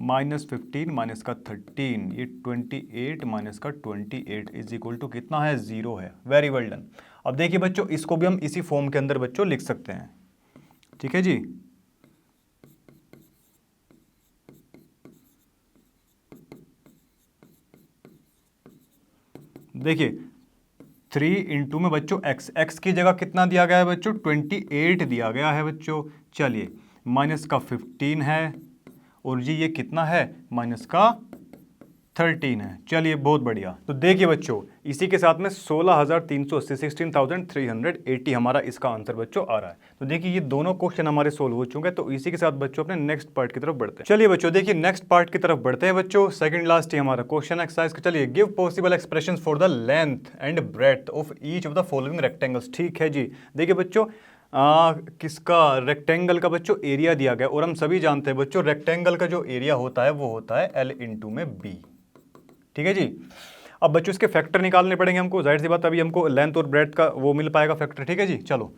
Speaker 1: -15 माइनस का 13, ये 28 माइनस का 28 इज इक्वल टू कितना है, 0 है। Very well done. अब देखिए बच्चों इसको भी हम इसी फॉर्म के अंदर बच्चों लिख सकते हैं। ठीक है जी, देखिए 3 इंटू में बच्चों x की जगह कितना दिया गया है बच्चों, 28 दिया गया है बच्चों। चलिए माइनस का 15 है और जी ये कितना है, माइनस का 13 है। चलिए बहुत बढ़िया। तो देखिए बच्चों इसी के साथ में 16,380 16,380 हमारा इसका आंसर बच्चों आ रहा है। तो देखिए ये दोनों क्वेश्चन हमारे सोल्व हो चुके हैं। तो इसी के साथ बच्चों अपने नेक्स्ट पार्ट की तरफ बढ़ते हैं। चलिए बच्चों देखिए नेक्स्ट पार्ट की तरफ बढ़ते हैं बच्चों। सेकंड लास्ट ही हमारा क्वेश्चन एक्सरसाइज का। चलिए give possible expressions for the length and breadth of each of the following rectangles. ठीक है जी, देखिए बच्चों किसका रेक्टेंगल का बच्चों एरिया दिया गया, और हम सभी जानते हैं बच्चों रेक्टेंगल का जो एरिया होता है वो होता है L इंटू में B। ठीक है जी, अब बच्चों इसके फैक्टर निकालने पड़ेंगे हमको, जाहिर सी बात अभी हमको लेंथ और ब्रेड्थ का वो मिल पाएगा फैक्टर। ठीक है जी, चलो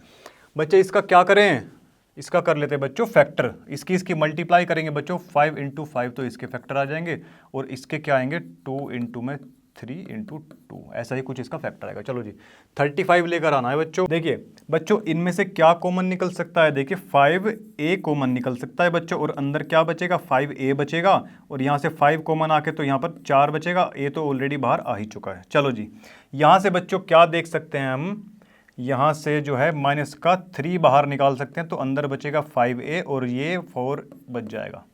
Speaker 1: बच्चे इसका क्या करें, इसका कर लेते हैं बच्चों फैक्टर। इसकी मल्टीप्लाई करेंगे बच्चों, 5 इंटू 5 तो इसके फैक्टर आ जाएंगे, और इसके क्या आएंगे 2 इंटू में 3 इंटू 2, ऐसा ही कुछ इसका फैक्टर आएगा। चलो जी 35 लेकर आना है बच्चों। देखिए बच्चों इनमें से क्या कॉमन निकल सकता है, देखिए 5a कॉमन निकल सकता है बच्चों, और अंदर क्या बचेगा 5a बचेगा, और यहाँ से 5 कॉमन आके तो यहाँ पर 4 बचेगा, a तो ऑलरेडी बाहर आ ही चुका है। चलो जी यहाँ से बच्चों क्या देख सकते हैं हम, यहाँ से जो है माइनस का 3 बाहर निकाल सकते हैं, तो अंदर बचेगा 5a और ये 4 बच जाएगा।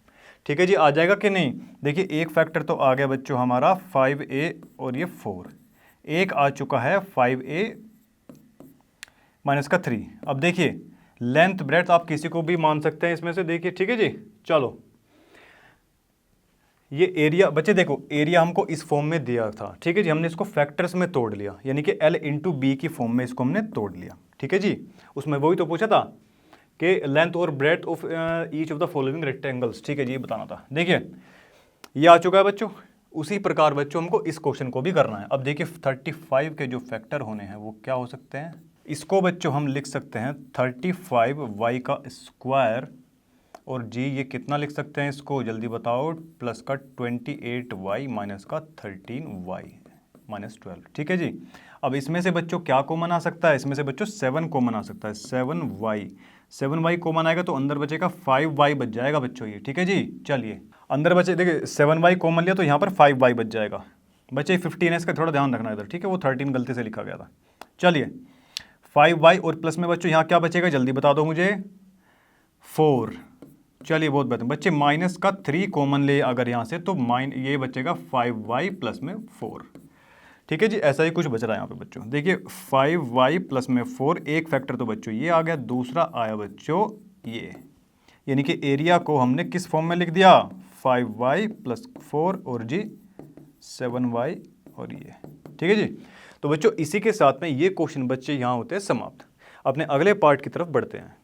Speaker 1: ठीक है जी, आ जाएगा कि नहीं। देखिए एक फैक्टर तो आ गया बच्चों हमारा 5a और ये 4, एक आ चुका है 5a माइनस का 3। अब देखिए लेंथ ब्रेड्थ आप किसी को भी मान सकते हैं इसमें से, देखिए ठीक है जी। चलो ये एरिया बच्चे देखो, एरिया हमको इस फॉर्म में दिया था, ठीक है जी, हमने इसको फैक्टर्स में तोड़ लिया, यानी कि L इंटू बी की फॉर्म में इसको हमने तोड़ लिया। ठीक है जी, उसमें वही तो पूछा था कि लेंथ और breadth of each of the following rectangles. ठीक है जी, ये बताना था। देखिए ये आ चुका है बच्चों, उसी प्रकार बच्चों हमको इस क्वेश्चन को भी करना है। अब देखिए 35 के जो फैक्टर होने हैं वो क्या हो सकते हैं, इसको बच्चों हम लिख सकते हैं 35y का स्क्वायर, और जी ये कितना लिख सकते हैं इसको जल्दी बताओ, प्लस का 28y माइनस का 13y माइनस 12। ठीक है जी, अब इसमें से बच्चों क्या कॉमन आ सकता है, इसमें से बच्चों 7 कॉमन आ सकता है, 7y कॉमन आएगा तो अंदर बचेगा 5y बच जाएगा बच्चों ये, ठीक है जी। चलिए अंदर बचे, देखिए 7y कॉमन लिया तो यहाँ पर 5y बच जाएगा। बच्चे 15 है, इसका थोड़ा ध्यान रखना इधर, ठीक है, वो 13 गलती से लिखा गया था। चलिए 5y और प्लस में बच्चों यहाँ क्या बचेगा जल्दी बता दो मुझे, 4। चलिए बहुत बेहतर बच्चे, माइनस का 3 कॉमन ले अगर यहाँ से तो ये बचेगा 5y प्लस में 4, ठीक है जी। ऐसा ही कुछ बच रहा है यहाँ पे बच्चों, देखिए 5y प्लस में 4, एक फैक्टर तो बच्चों ये आ गया, दूसरा आया बच्चों ये, यानी कि एरिया को हमने किस फॉर्म में लिख दिया, 5y प्लस 4 और जी 7y और ये, ठीक है जी। तो बच्चों इसी के साथ में ये क्वेश्चन बच्चे यहाँ होते हैं समाप्त। अपने अगले पार्ट की तरफ बढ़ते हैं।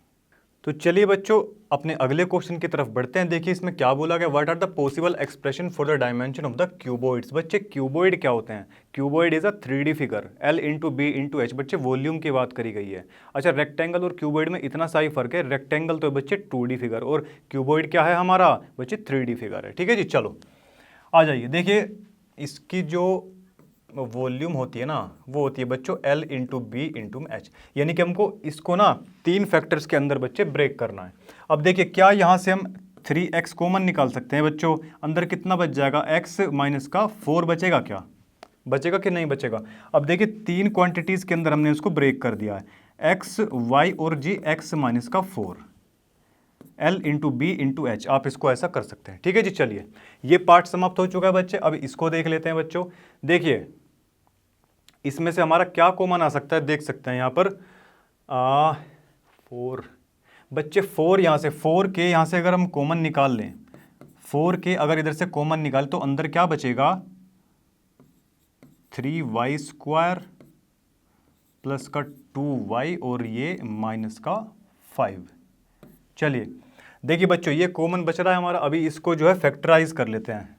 Speaker 1: तो चलिए बच्चों अपने अगले क्वेश्चन की तरफ बढ़ते हैं। देखिए इसमें क्या बोला गया, what are the possible expression for the dimension of the cuboids. बच्चे क्यूबॉइड क्या होते हैं, cuboid is a 3D figure, L into b into h, बच्चे वॉल्यूम की बात करी गई है। अच्छा रेक्टेंगल और क्यूबॉइड में इतना सा ही फर्क है, रेक्टेंगल तो बच्चे 2D फिगर और क्यूबॉइड क्या है हमारा बच्चे 3D फिगर है, ठीक है जी। चलो आ जाइए, देखिए इसकी जो वॉल्यूम होती है ना वो होती है बच्चों L into b into h, यानी कि हमको इसको ना 3 फैक्टर्स के अंदर बच्चे ब्रेक करना है। अब देखिए क्या यहाँ से हम 3x कॉमन निकाल सकते हैं बच्चों, अंदर कितना बच जाएगा, x माइनस का 4 बचेगा, क्या बचेगा कि नहीं बचेगा। अब देखिए 3 क्वांटिटीज़ के अंदर हमने उसको ब्रेक कर दिया है, x y और जी x माइनस का 4, L into b into h, आप इसको ऐसा कर सकते हैं, ठीक है जी। चलिए ये पार्ट समाप्त हो चुका है बच्चे, अब इसको देख लेते हैं बच्चों। देखिए इसमें से हमारा क्या कॉमन आ सकता है, देख सकते हैं यहाँ पर 4 बच्चे, 4 यहाँ से 4 के यहाँ से अगर हम कॉमन निकाल लें, 4 के अगर इधर से कॉमन निकाल तो अंदर क्या बचेगा, 3y स्क्वायर प्लस का 2y और ये माइनस का 5। चलिए देखिए बच्चों ये कॉमन बच रहा है हमारा, अभी इसको जो है फैक्टराइज कर लेते हैं।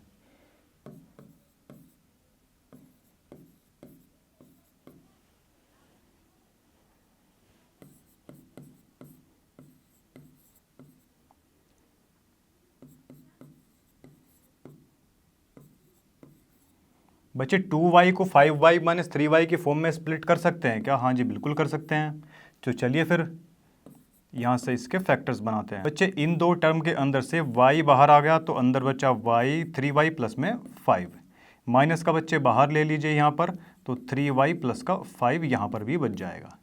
Speaker 1: बच्चे 2y को 5y माइनस 3y की फॉर्म में स्प्लिट कर सकते हैं क्या, हाँ जी बिल्कुल कर सकते हैं। तो चलिए फिर यहाँ से इसके फैक्टर्स बनाते हैं। बच्चे इन दो टर्म के अंदर से y बाहर आ गया तो अंदर बचा y 3y प्लस में 5, माइनस का बच्चे बाहर ले लीजिए यहाँ पर, तो 3y प्लस का 5 यहाँ पर भी बच जाएगा।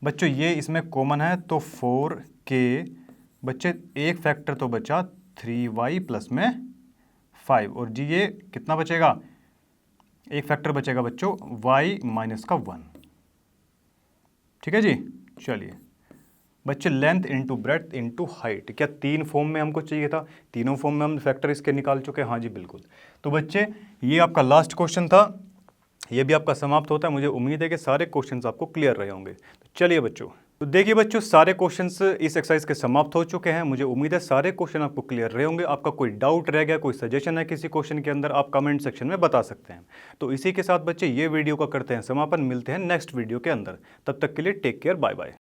Speaker 1: बच्चों ये इसमें कॉमन है तो 4 के बच्चे एक फैक्टर तो बचा 3y प्लस में 5 और जी ये कितना बचेगा, एक फैक्टर बचेगा बच्चों y माइनस का 1, ठीक है जी। चलिए बच्चे length into breadth into height, क्या 3 फॉर्म में हमको चाहिए था, तीनों फॉर्म में हम फैक्टर इसके निकाल चुके हैं, हाँ जी बिल्कुल। तो बच्चे ये आपका लास्ट क्वेश्चन था, ये भी आपका समाप्त होता है। मुझे उम्मीद है कि सारे क्वेश्चंस आपको क्लियर रहे होंगे। तो चलिए बच्चों, तो देखिए बच्चों सारे क्वेश्चंस इस एक्सरसाइज के समाप्त हो चुके हैं। मुझे उम्मीद है सारे क्वेश्चन आपको क्लियर रहे होंगे। आपका कोई डाउट रह गया, कोई सजेशन है किसी क्वेश्चन के अंदर, आप कमेंट सेक्शन में बता सकते हैं। तो इसी के साथ बच्चे ये वीडियो का करते हैं समापन, मिलते हैं नेक्स्ट वीडियो के अंदर। तब तक के लिए टेक केयर, बाय बाय।